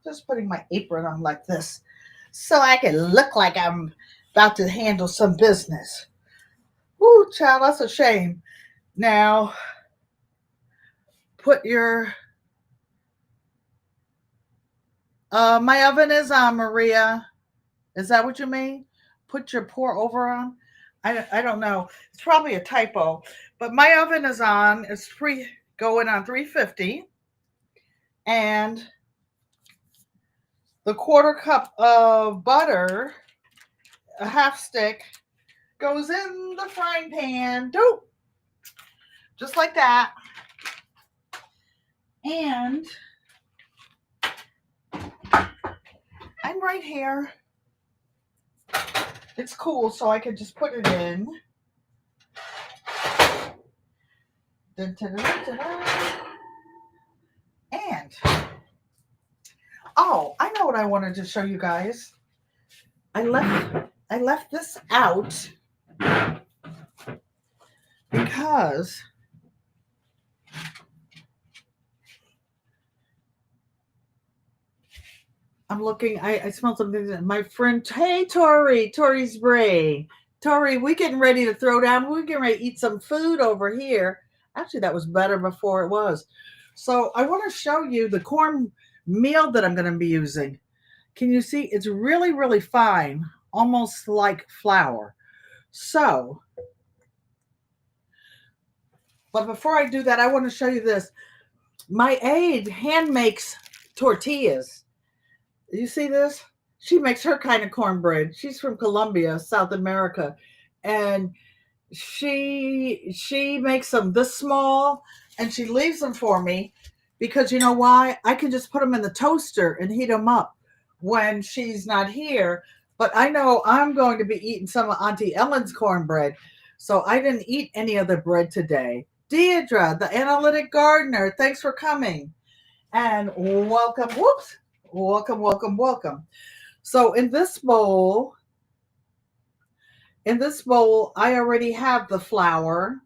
Just putting my apron on like this so I can look like I'm about to handle some business. Woo, child, that's a shame. Now, put your. My oven is on, Maria. Is that what you mean? Put your pour over on? I don't know. It's probably a typo. But my oven is on. It's going on 350. And the quarter cup of butter, a half stick, goes in the frying pan. Doop! Just like that. And I'm right here. It's cool, so I can just put it in. And oh, I know what I wanted to show you guys. I left this out because I'm looking. I smell something. My friend, hey Tori's brain. Tori, we getting ready to throw down. We're getting ready to eat some food over here. Actually, that was better before it was. So I want to show you the corn meal that I'm going to be using. Can you see? It's really, really fine, almost like flour. So, but before I do that, I want to show you this. My aide hand makes tortillas. You see this? She makes her kind of cornbread. She's from Colombia, South America, and she makes them this small, and she leaves them for me because you know why? I can just put them in the toaster and heat them up when she's not here. But I know I'm going to be eating some of Auntie Ellen's cornbread, so I didn't eat any of the bread today. Deidre, the analytic gardener, thanks for coming and welcome. Whoops. Welcome, welcome, welcome. So in this bowl, In this bowl, I already have the flour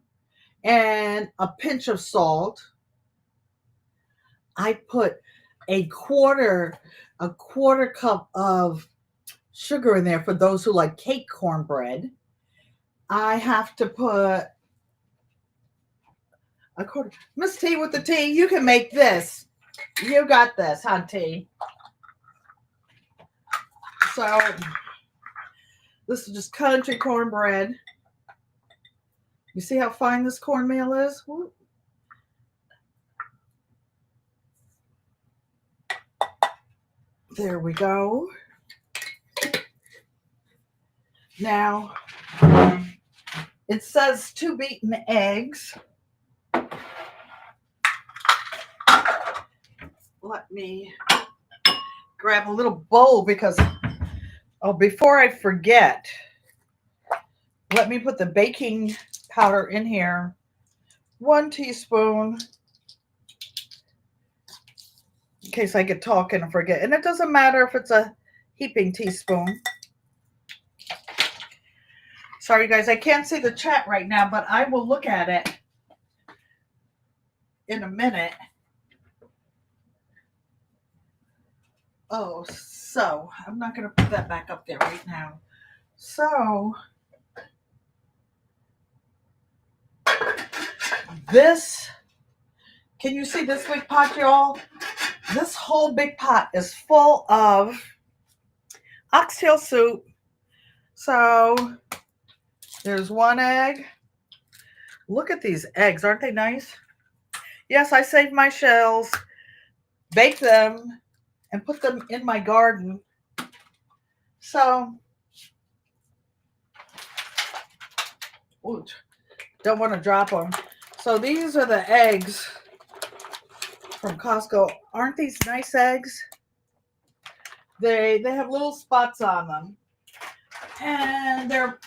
and a pinch of salt. I put a quarter cup of sugar in there for those who like cake cornbread. I have to put a quarter. Miss T with the tea, you can make this. You got this, huh, T? So this is just country cornbread. You see how fine this cornmeal is? Woo. There we go. Now, it says 2 beaten eggs. Let me grab a little bowl because, before I forget, let me put the baking powder in here. 1 teaspoon. In case I get talking and forget. And it doesn't matter if it's a heaping teaspoon. Sorry, guys, I can't see the chat right now, but I will look at it in a minute. Oh, so I'm not going to put that back up there right now. So this, can you see this big pot, y'all? This whole big pot is full of oxtail soup. So there's 1 egg. Look at these eggs. Aren't they nice? Yes, I saved my shells, baked them, and put them in my garden. So, ooh, don't want to drop them. So these are the eggs from Costco. Aren't these nice eggs? They have little spots on them. And they're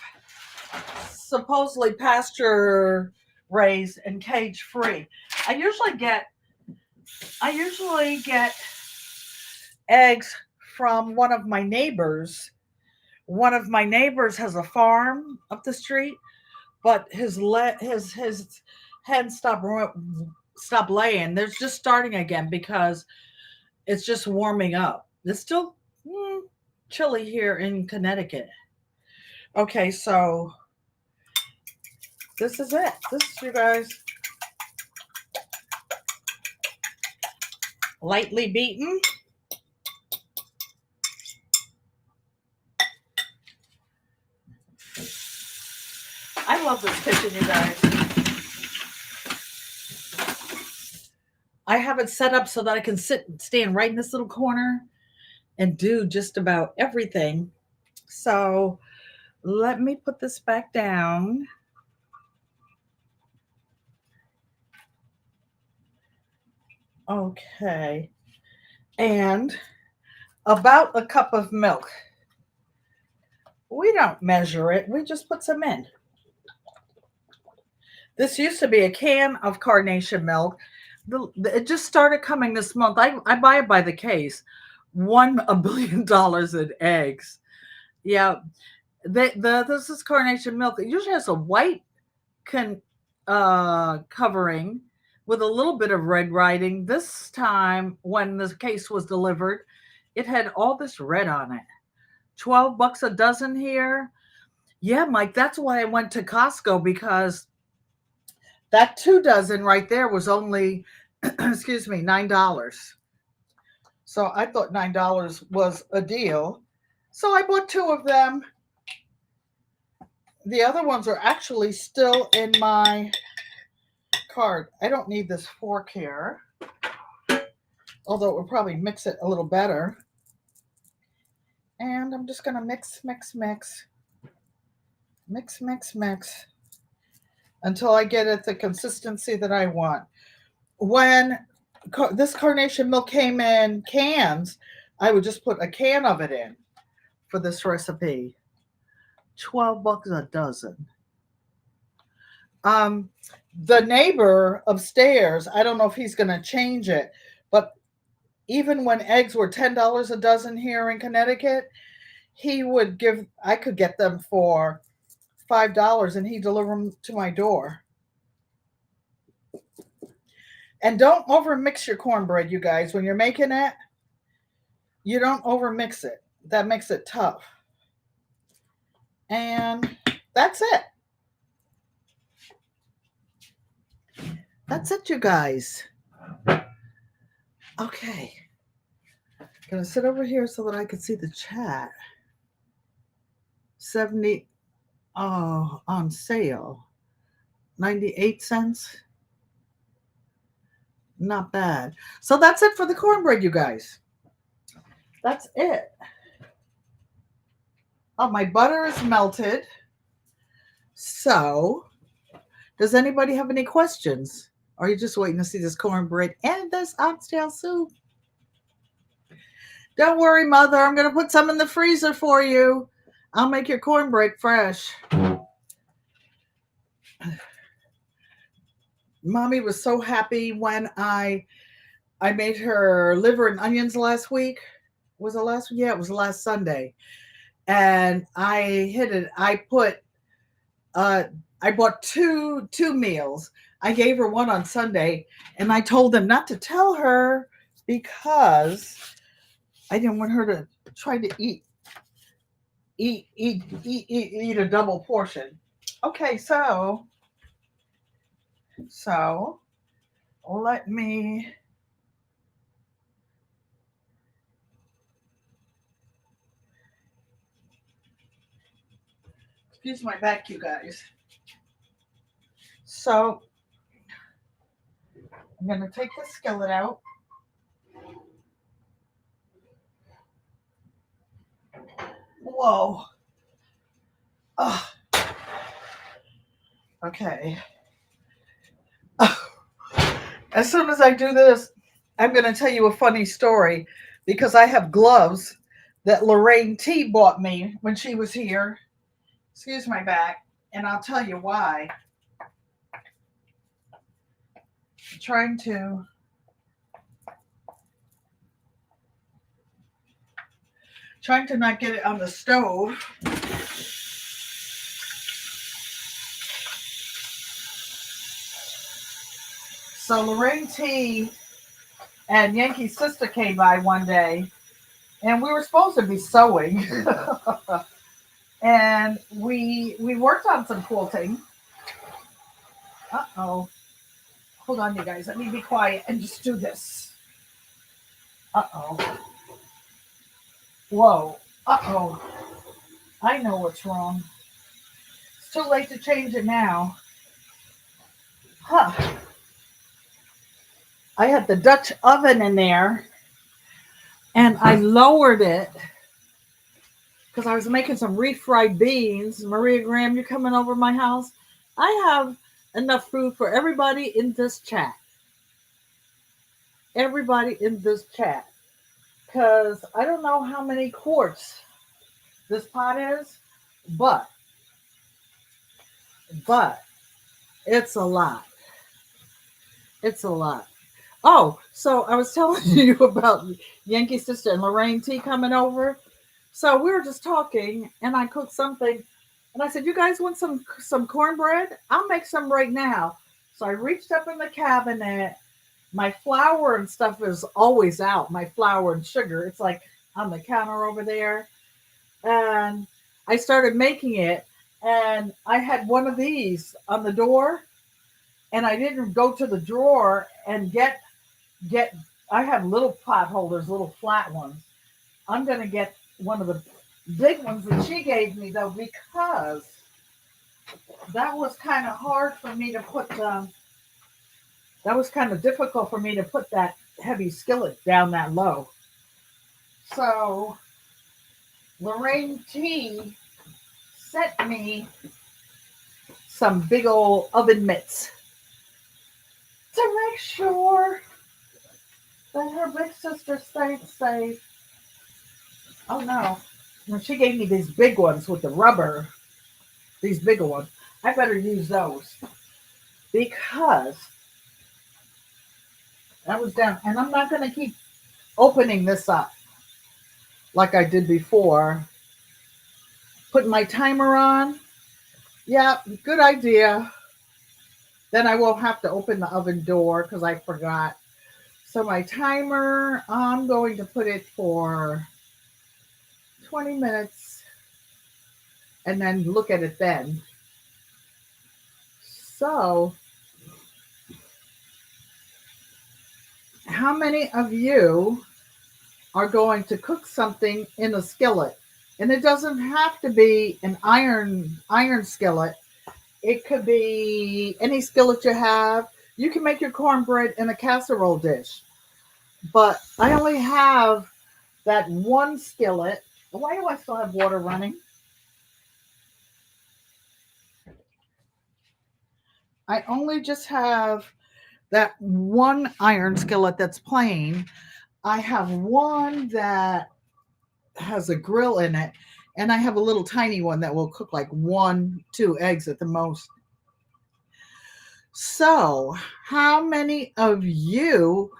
supposedly pasture raised and cage free. I usually get eggs from one of my neighbors. One of my neighbors has a farm up the street, but his hens stopped laying. They're just starting again because it's just warming up. It's still chilly here in Connecticut. Okay, so this is it. This is, you guys, lightly beaten. I love this kitchen, you guys. I have it set up so that I can stand right in this little corner and do just about everything. So let me put this back down. Okay. And about a cup of milk. We don't measure it. We just put some in. This used to be a can of carnation milk. It just started coming this month. I buy it by the case. $1 billion in eggs. Yeah. This is carnation milk. It usually has a white covering with a little bit of red writing. This time, when the case was delivered, it had all this red on it. $12 a dozen here. Yeah, Mike, that's why I went to Costco, because that 2 dozen right there was only, excuse me, $9. So I thought $9 was a deal. So I bought 2 of them. The other ones are actually still in my cart. I don't need this fork here, although it would probably mix it a little better. And I'm just going to mix until I get it the consistency that I want. When this carnation milk came in cans, I would just put a can of it in for this recipe. $12 a dozen. The neighbor upstairs, I don't know if he's going to change it, but even when eggs were $10 a dozen here in Connecticut, I could get them for $5 and he delivered them to my door. And don't over mix your cornbread, you guys. When you're making it, you don't over mix it. That makes it tough. And that's it. That's it, you guys. Okay. Gonna sit over here so that I can see the chat. 70 on sale. 98 cents. Not bad. So that's it for the cornbread, you guys. That's it. Oh, my butter is melted. So, does anybody have any questions? Or are you just waiting to see this cornbread and this oxtail soup? Don't worry, Mother. I'm going to put some in the freezer for you. I'll make your cornbread fresh. Mommy was so happy when I made her liver and onions last week. Was it last week? Yeah, it was last Sunday. And I hit it. I bought two meals. I gave her one on Sunday, and I told them not to tell her because I didn't want her to try to eat a double portion. Okay, so let me. Excuse my back, you guys. So I'm going to take the skillet out. Whoa. Oh. Okay. As soon as I do this, I'm going to tell you a funny story because I have gloves that Lorraine T bought me when she was here. Excuse my back, and I'll tell you why. I'm trying to not get it on the stove. So Lorraine T and Yankee's sister came by one day, and we were supposed to be sewing. And we worked on some quilting. Uh-oh. Hold on, you guys. Let me be quiet and just do this. Uh-oh. Whoa. Uh-oh. I know what's wrong. It's too late to change it now. Huh. I had the Dutch oven in there, and I lowered it because I was making some refried beans. Maria Graham, you're coming over my house? I have enough food for everybody in this chat. Everybody in this chat. Because I don't know how many quarts this pot is, but it's a lot. It's a lot. Oh, so I was telling you about Yankee sister and Lorraine T coming over. So we were just talking, and I cooked something, and I said, "You guys want some cornbread? I'll make some right now." So I reached up in the cabinet. My flour and stuff is always out. My flour and sugar, it's like on the counter over there. And I started making it, and I had one of these on the door, and I didn't go to the drawer and get. I have little pot holders, little flat ones. I'm gonna get one of the big ones that she gave me though, because that was kind of hard for me to put. That was kind of difficult for me to put that heavy skillet down that low. So Lorraine T sent me some big old oven mitts to make sure that her big sister stayed safe. Oh no. And she gave me these big ones with the rubber. These bigger ones. I better use those. Because that was down. And I'm not going to keep opening this up like I did before. Putting my timer on. Yeah, good idea. Then I won't have to open the oven door because I forgot. So my timer, I'm going to put it for 20 minutes and then look at it then. So, how many of you are going to cook something in a skillet? And it doesn't have to be an iron skillet. It could be any skillet you have. You can make your cornbread in a casserole dish. But I only have that one skillet. Why do I still have water running? I only just have that one iron skillet that's plain. I have one that has a grill in it, and I have a little tiny one that will cook like 1, 2 eggs at the most. So, how many of you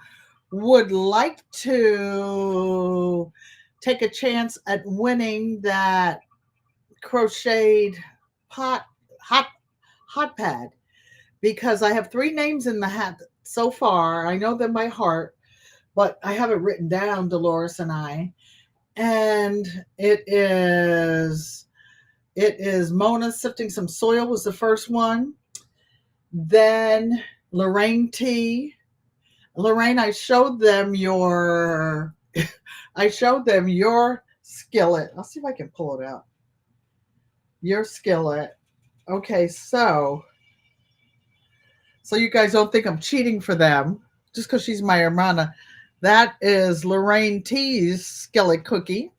would like to take a chance at winning that crocheted pot hot hot pad? Because I have 3 names in the hat so far. I know them by heart, but I have it written down, Dolores and I. And it is Mona Sifting Some Soil was the first one. Then Lorraine T. Lorraine, I showed them your skillet. I'll see if I can pull it out. Your skillet. Okay, so you guys don't think I'm cheating for them just because she's my hermana. That is Lorraine T's skillet cookie.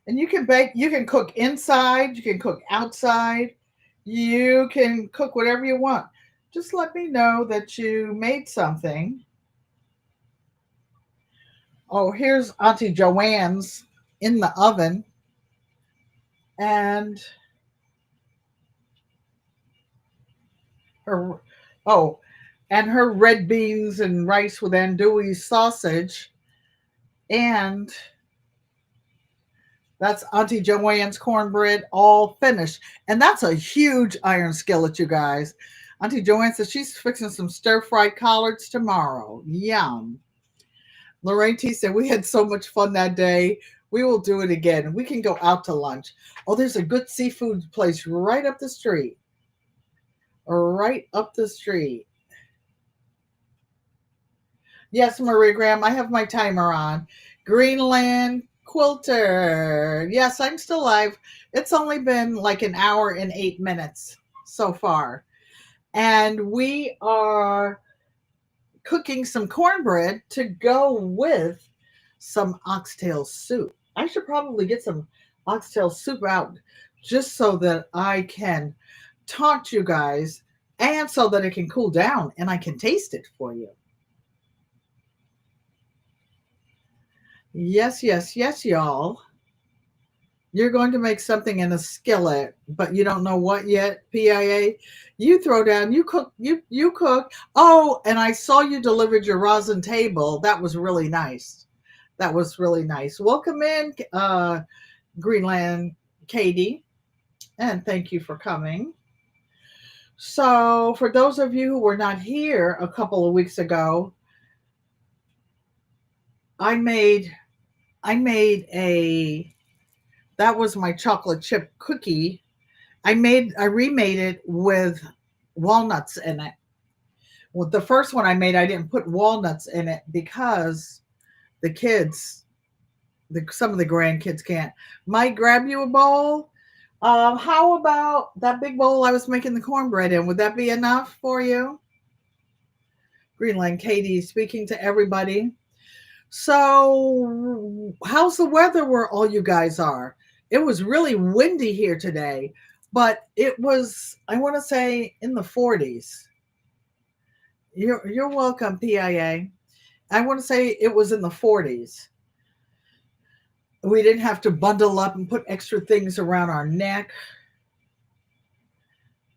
And you can bake, you can cook inside, you can cook outside, you can cook whatever you want. Just let me know that you made something. Oh, here's Auntie Joanne's in the oven. And her, oh, and her red beans and rice with andouille sausage. And that's Auntie Joanne's cornbread all finished. And that's a huge iron skillet, you guys. Auntie Joanne says she's fixing some stir-fried collards tomorrow. Yum. Lorraine T said, we had so much fun that day. We will do it again. We can go out to lunch. Oh, there's a good seafood place right up the street. Right up the street. Yes, Maria Graham, I have my timer on. Greenland Quilter. Yes, I'm still live. It's only been like an hour and 8 minutes so far. And we are cooking some cornbread to go with some oxtail soup. I should probably get some oxtail soup out just so that I can talk to you guys and so that it can cool down and I can taste it for you. Yes, yes, yes, y'all. You're going to make something in a skillet, but you don't know what yet, PIA. You throw down, you cook, you cook. Oh, and I saw you delivered your rosin table. That was really nice. That was really nice. Welcome in, Greenland Katie, and thank you for coming. So, for those of you who were not here a couple of weeks ago, I made I made a that was my chocolate chip cookie. I remade it with walnuts in it. Well, the first one I made, I didn't put walnuts in it because the kids, some of the grandkids can't. Might grab you a bowl. How about that big bowl I was making the cornbread in? Would that be enough for you? Greenland Katie speaking to everybody. So, how's the weather where all you guys are? It was really windy here today, but it was, I want to say, in the 40s. You're welcome, PIA. I want to say it was in the 40s. We didn't have to bundle up and put extra things around our neck.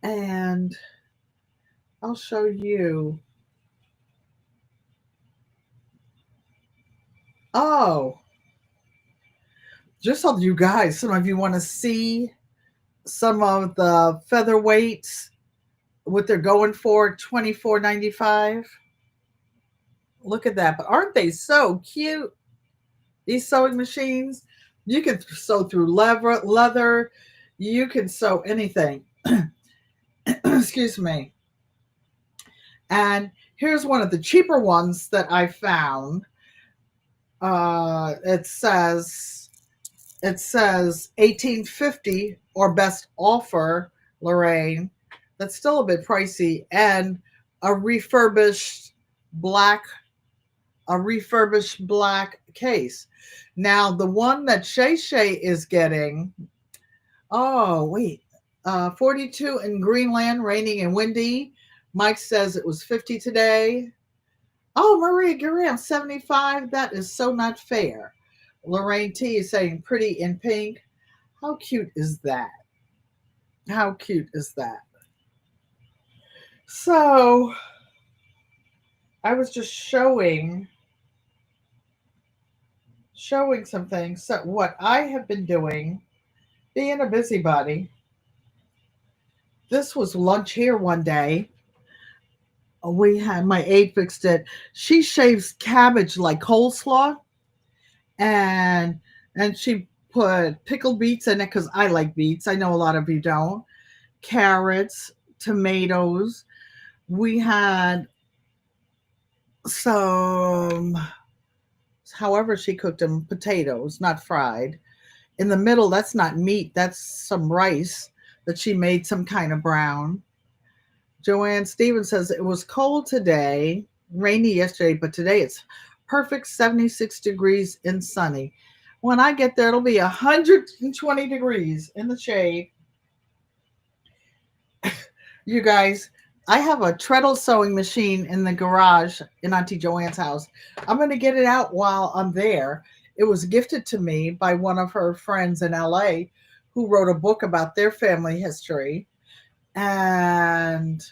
And I'll show you. Oh, just so you guys, some of you want to see some of the featherweights, what they're going for, $24.95. Look at that. But aren't they so cute? These sewing machines. You can sew through leather. You can sew anything. Excuse me. And here's one of the cheaper ones that I found. It says 1850 or best offer, Lorraine. That's still a bit pricey, and a refurbished black black case. Now the one that Shay Shay is getting. Oh wait, 42 in Greenland, raining and windy. Mike says it was 50 today. Oh, Maria Graham, 75. That is so not fair. Lorraine T is saying pretty in pink. How cute is that? How cute is that? So I was just showing some things. So what I have been doing, being a busybody. This was lunch here one day. We had my aide fixed it. She shaves cabbage like coleslaw, and she put pickled beets in it because I like beets. I know a lot of you don't. Carrots, tomatoes. We had some, however she cooked them, potatoes, not fried. In the middle, that's not meat. That's some rice that she made some kind of brown. Joanne Stevens says it was cold today, rainy yesterday, but today it's perfect 76 degrees and sunny. When I get there, it'll be 120 degrees in the shade. You guys, I have a treadle sewing machine in the garage in Auntie Joanne's house. I'm going to get it out while I'm there. It was gifted to me by one of her friends in LA who wrote a book about their family history. And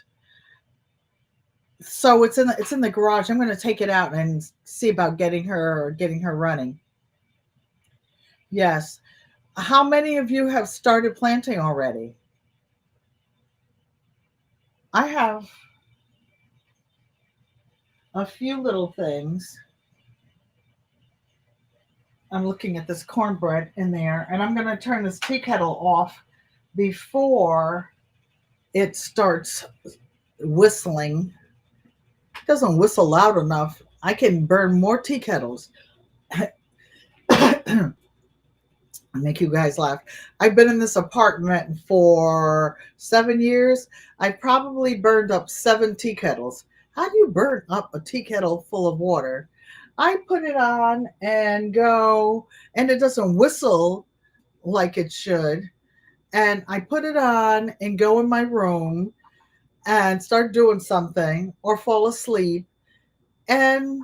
so it's in the garage. I'm going to take it out and see about getting her running. Yes. How many of you have started planting already? I have a few little things. I'm looking at this cornbread in there, and I'm going to turn this tea kettle off before it starts whistling. It doesn't whistle loud enough. I can burn more tea kettles. Make you guys laugh. I've been in this apartment for 7 years. I probably burned up 7 tea kettles. How do you burn up a tea kettle full of water? I put it on and go, and it doesn't whistle like it should. And I put it on and go in my room and start doing something or fall asleep. And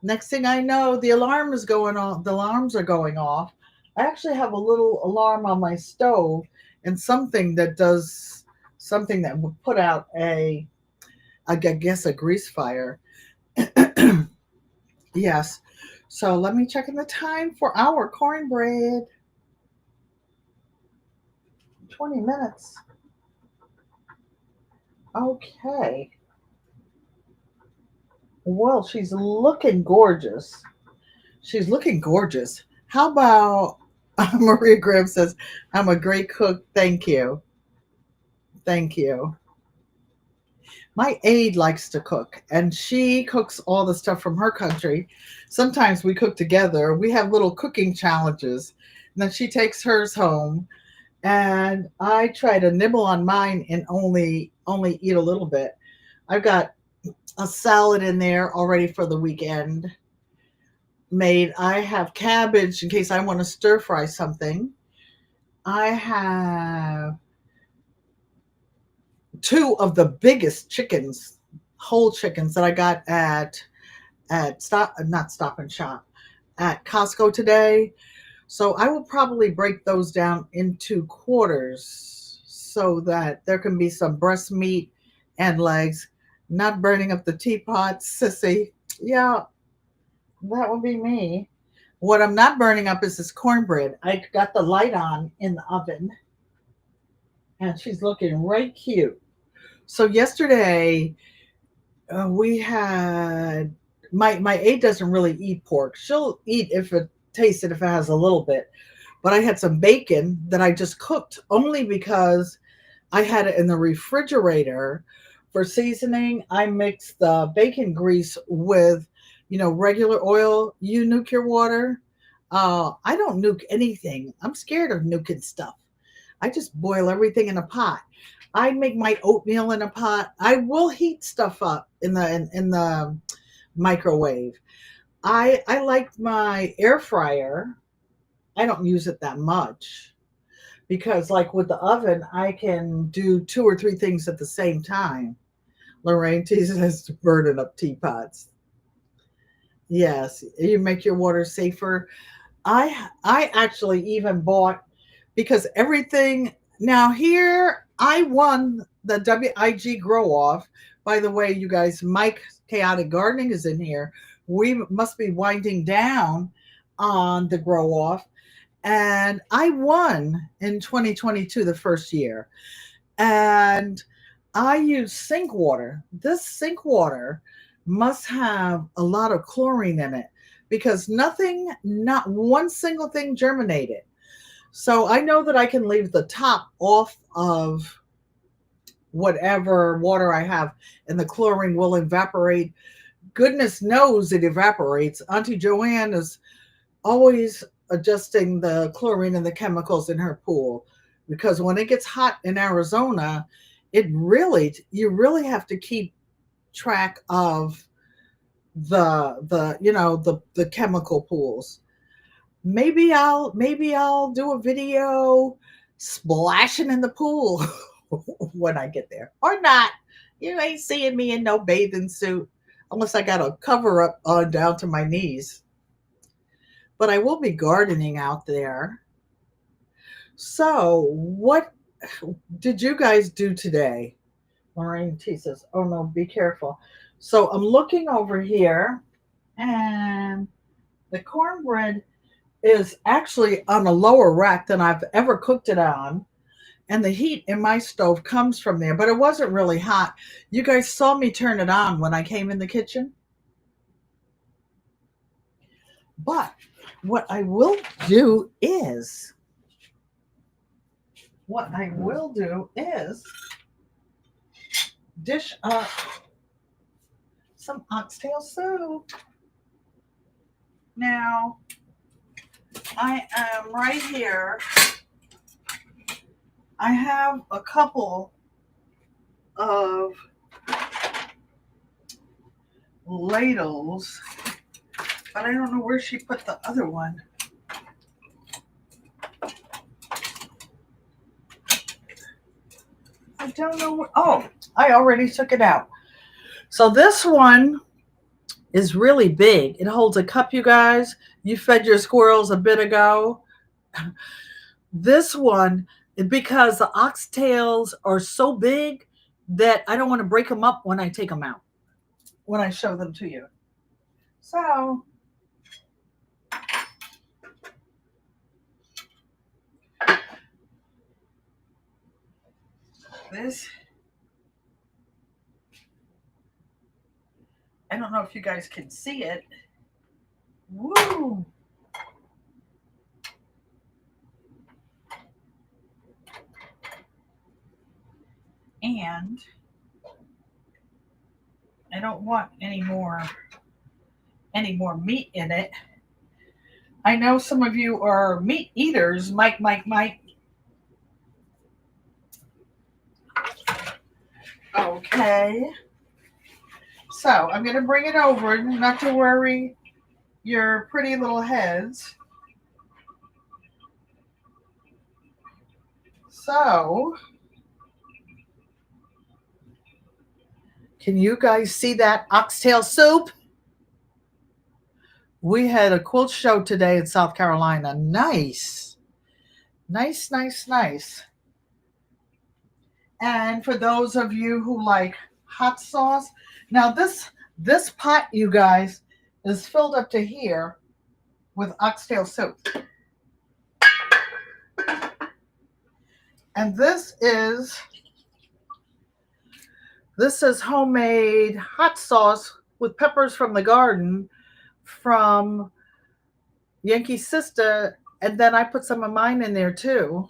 next thing I know, the alarm is going on. The alarms are going off. I actually have a little alarm on my stove and something that would put out I guess a grease fire. Yes. So let me check in the time for our cornbread. 20 minutes. Okay. Well, she's looking gorgeous. She's looking gorgeous. How about Maria Graham says, I'm a great cook. Thank you. Thank you. My aide likes to cook, and she cooks all the stuff from her country. Sometimes we cook together. We have little cooking challenges. And then she takes hers home, and I try to nibble on mine and only eat a little bit. I've got a salad in there already for the weekend made. I have cabbage in case I want to stir fry something. I have 2 of the biggest chickens, whole chickens that I got at Stop and Shop, at Costco today. So I will probably break those down into quarters so that there can be some breast meat and legs. Not burning up the teapot, sissy. Yeah, that would be me. What I'm not burning up is this cornbread. I got the light on in the oven. and she's looking right cute. So yesterday we had my aide doesn't really eat pork. She'll eat if it tastes it, if it has a little bit. But I had some bacon that I just cooked only because I had it in the refrigerator for seasoning. I mixed the bacon grease with, regular oil. You nuke your water. I don't nuke anything. I'm scared of nuking stuff. I just boil everything in a pot. I make my oatmeal in a pot. I will heat stuff up in the microwave. I like my air fryer. I don't use it that much because, like with the oven, I can do two or three things at the same time. Lorraine teases us to burning up teapots. Yes, you make your water safer. I actually even bought, because everything now here I won the WIG grow off. By the way, you guys, Mike Chaotic Gardening is in here. We must be winding down on the grow off, and I won in 2022 the first year. And I use sink water. This sink water must have a lot of chlorine in it because not one single thing germinated. So I know that I can leave the top off of whatever water I have, and the chlorine will evaporate. Goodness knows it evaporates. Auntie Joanne is always adjusting the chlorine and the chemicals in her pool, because when it gets hot in Arizona, you really have to keep track of the chemical pools. Maybe I'll do a video splashing in the pool when I get there, or not. You ain't seeing me in no bathing suit unless I got a cover up on down to my knees. But I will be gardening out there. So, what did you guys do today? Lorraine T says, "Oh no, be careful." So I'm looking over here, and the cornbread is actually on a lower rack than I've ever cooked it on. And the heat in my stove comes from there, but it wasn't really hot. You guys saw me turn it on when I came in the kitchen. But what I will do is, dish up some oxtail soup. Now, I am right here. I have a couple of ladles, but I don't know where she put the other one. I don't know where. Oh, I already took it out. So this one is really big. It holds a cup, you guys. You fed your squirrels a bit ago. This one, because the oxtails are so big that I don't want to break them up when I take them out, when I show them to you. So this, I don't know if you guys can see it. Woo! And I don't want any more meat in it. I know some of you are meat eaters. Mike. Okay. So I'm going to bring it over, not to worry your pretty little heads. So, can you guys see that oxtail soup? We had a quilt show today in South Carolina. Nice. Nice, nice, nice. And for those of you who like hot sauce, now this pot, you guys, is filled up to here with oxtail soup. And this is homemade hot sauce with peppers from the garden from Yankee Sister. And then I put some of mine in there too.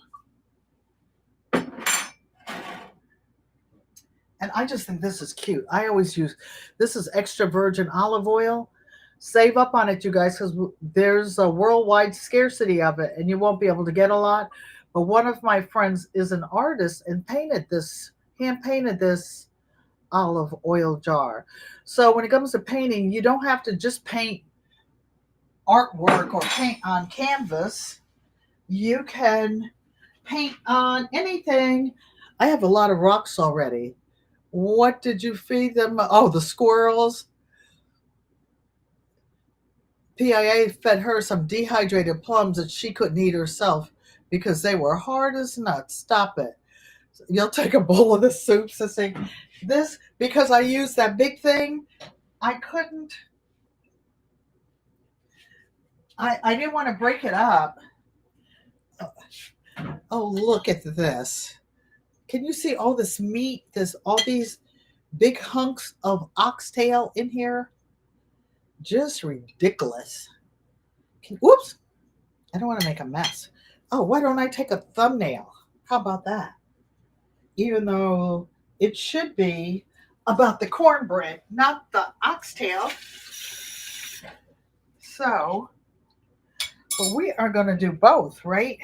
And I just think this is cute. I always use, this is extra virgin olive oil. Save up on it, you guys, because there's a worldwide scarcity of it and you won't be able to get a lot. But one of my friends is an artist and hand painted this olive oil jar. So when it comes to painting, you don't have to just paint artwork or paint on canvas. You can paint on anything. I have a lot of rocks already. What did you feed them? Oh, the squirrels. PIA fed her some dehydrated plums that she couldn't eat herself because they were hard as nuts. Stop it. You'll take a bowl of the soup, sissy. This, because I used that big thing, I couldn't. I didn't want to break it up. Oh, look at this. Can you see all this meat? There's all these big hunks of oxtail in here. Just ridiculous. Whoops. I don't want to make a mess. Oh, why don't I take a thumbnail? How about that? Even though it should be about the cornbread, not the oxtail. So, but we are going to do both, right?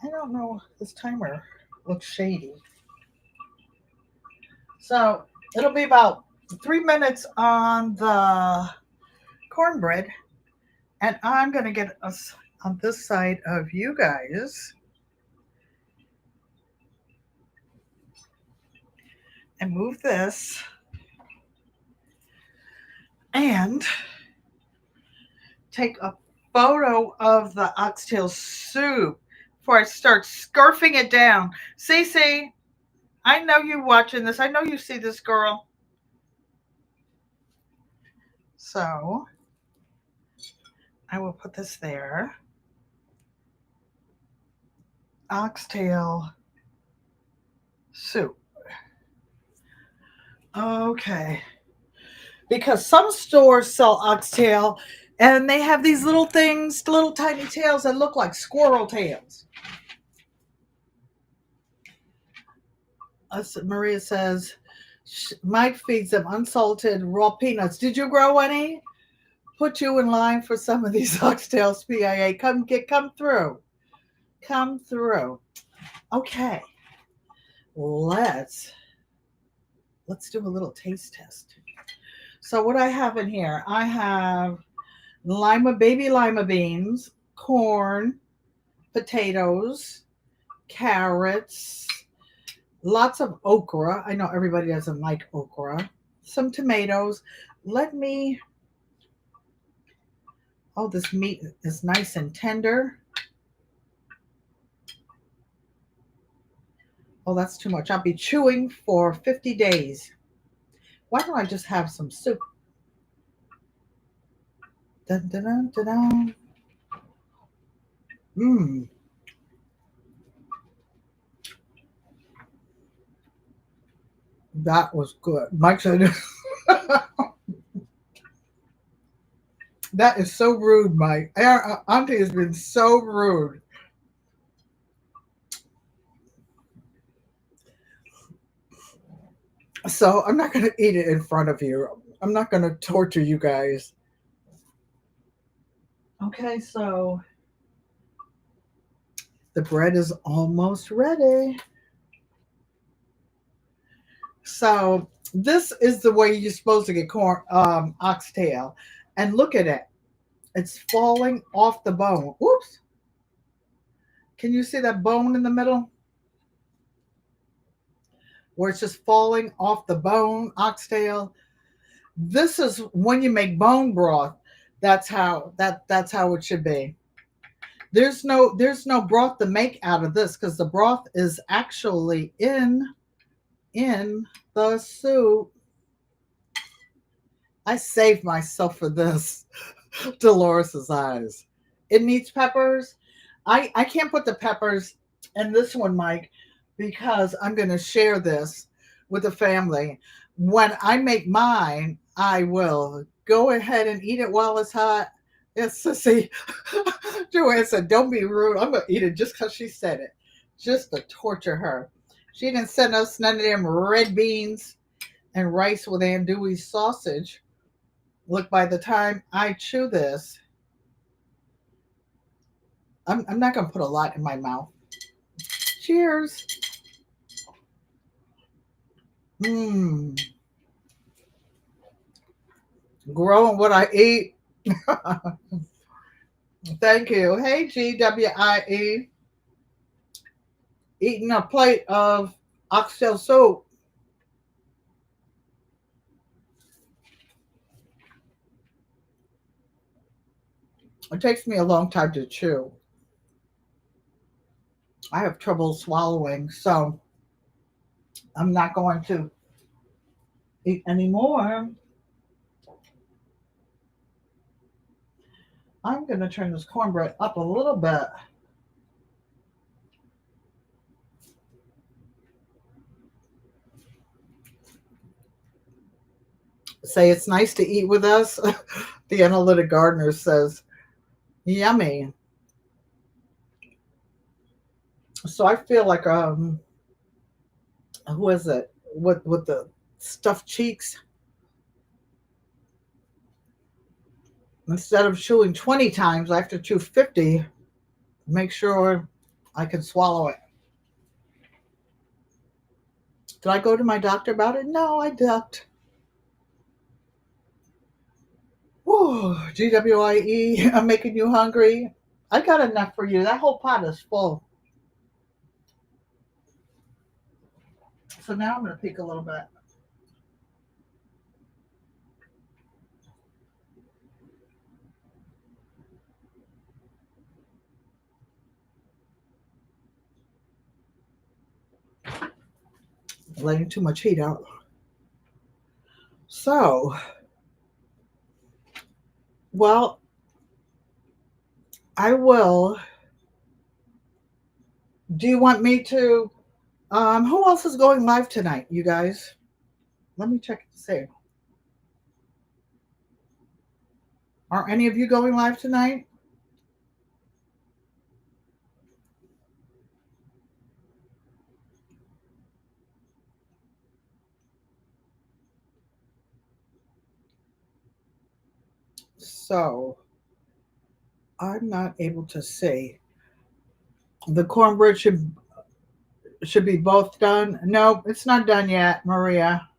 I don't know. This timer looks shady. So it'll be about 3 minutes on the cornbread. And I'm going to get us on this side of you guys. And move this. And take a photo of the oxtail soup before I start scarfing it down. Cece, I know you watching this. I know you see this, girl. So I will put this there. Oxtail soup. Okay. Because some stores sell oxtail and they have these little things, little tiny tails that look like squirrel tails. Maria says, Mike feeds them unsalted raw peanuts. Did you grow any? Put you in line for some of these oxtails, PIA. Come through. Come through. Okay. Let's do a little taste test. So what I have in here, I have baby lima beans, corn, potatoes, carrots, lots of okra. I know everybody doesn't like okra. Some tomatoes. Oh, this meat is nice and tender. Oh, that's too much. I'll be chewing for 50 days. Why don't I just have some soup? Dun, dun, dun, dun, dun. Mmm. That was good. Mike said, that is so rude, Mike. Auntie has been so rude. So I'm not going to eat it in front of you. I'm not going to torture you guys. Okay, so the bread is almost ready. So this is the way you're supposed to get oxtail. And look at it. It's falling off the bone. Oops. Can you see that bone in the middle? Where it's just falling off the bone, oxtail. This is when you make bone broth. That's how it should be. There's no broth to make out of this because the broth is actually in the soup. I saved myself for this. Dolores's eyes. It needs peppers. I can't put the peppers in this one, Mike, because I'm going to share this with the family. When I make mine, I will go ahead and eat it while it's hot. Yes, sissy. Joanne said, "Don't be rude. I'm going to eat it just because she said it, just to torture her." She didn't send us none of them red beans and rice with andouille sausage. Look, by the time I chew this, I'm not going to put a lot in my mouth. Cheers. Mmm. Growing what I eat. Thank you. Hey, GWIE. Eating a plate of oxtail soup. It takes me a long time to chew. I have trouble swallowing, so I'm not going to eat anymore. I'm going to turn this cornbread up a little bit. Say it's nice to eat with us. The analytic gardener says, yummy. So I feel like who is it? With the stuffed cheeks? Instead of chewing 20 times, I have to chew 50. Make sure I can swallow it. Did I go to my doctor about it? No, I ducked. Whoa, GWIE, I'm making you hungry. I got enough for you. That whole pot is full. So now I'm going to pick a little bit. Letting too much heat out. So, well, I will. Do you want me to? Who else is going live tonight, you guys? Let me check to see. Are any of you going live tonight? So, I'm not able to see. The cornbread should be both done. No, it's not done yet, Maria.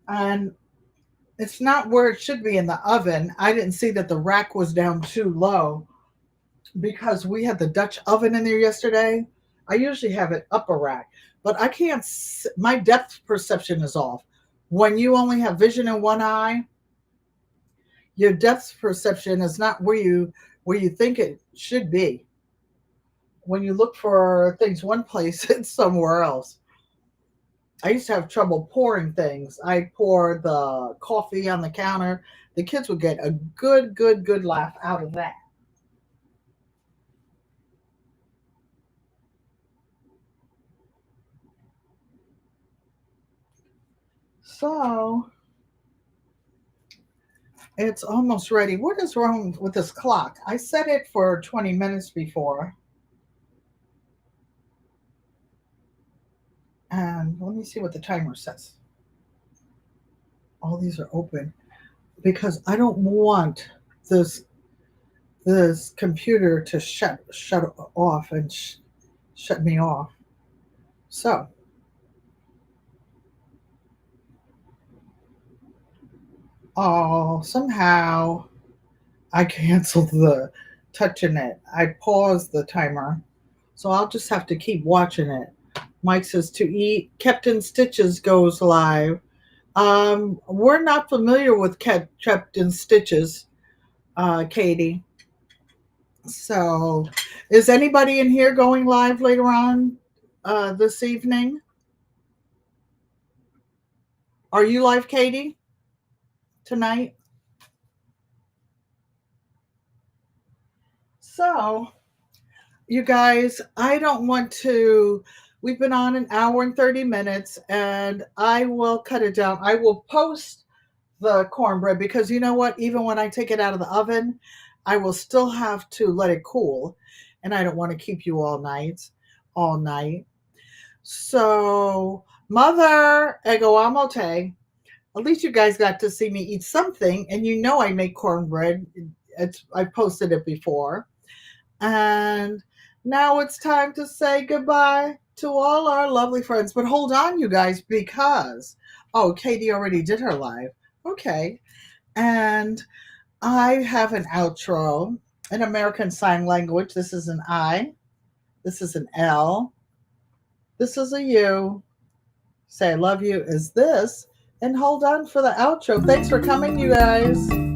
And it's not where it should be in the oven. I didn't see that the rack was down too low because we had the Dutch oven in there yesterday. I usually have it up a rack, but I can't. My depth perception is off. When you only have vision in one eye, your depth perception is not where you think it should be. When you look for things one place, it's somewhere else. I used to have trouble pouring things. I pour the coffee on the counter. The kids would get a good laugh out of that. So it's almost ready. What is wrong with this clock? I set it for 20 minutes before. And let me see what the timer says. All these are open because I don't want this computer to shut off and shut me off. So, oh, somehow I canceled the touching it. I paused the timer. So I'll just have to keep watching it. Mike says to eat. Captain Stitches goes live. We're not familiar with Captain Stitches, Katie. So, is anybody in here going live later on this evening? Are you live, Katie, tonight? So, you guys, I don't want to. We've been on an hour and 30 minutes, and I will cut it down. I will post the cornbread because you know what? Even when I take it out of the oven, I will still have to let it cool, and I don't want to keep you all night. So, Mother Ego Amote, at least you guys got to see me eat something, and you know I make cornbread. I posted it before. And now it's time to say goodbye to all our lovely friends. But hold on, you guys, because, oh, Katie already did her live. Okay. And I have an outro in American Sign Language. This is an I. This is an L. This is a U. Say I love you is this. And hold on for the outro. Thanks for coming, you guys.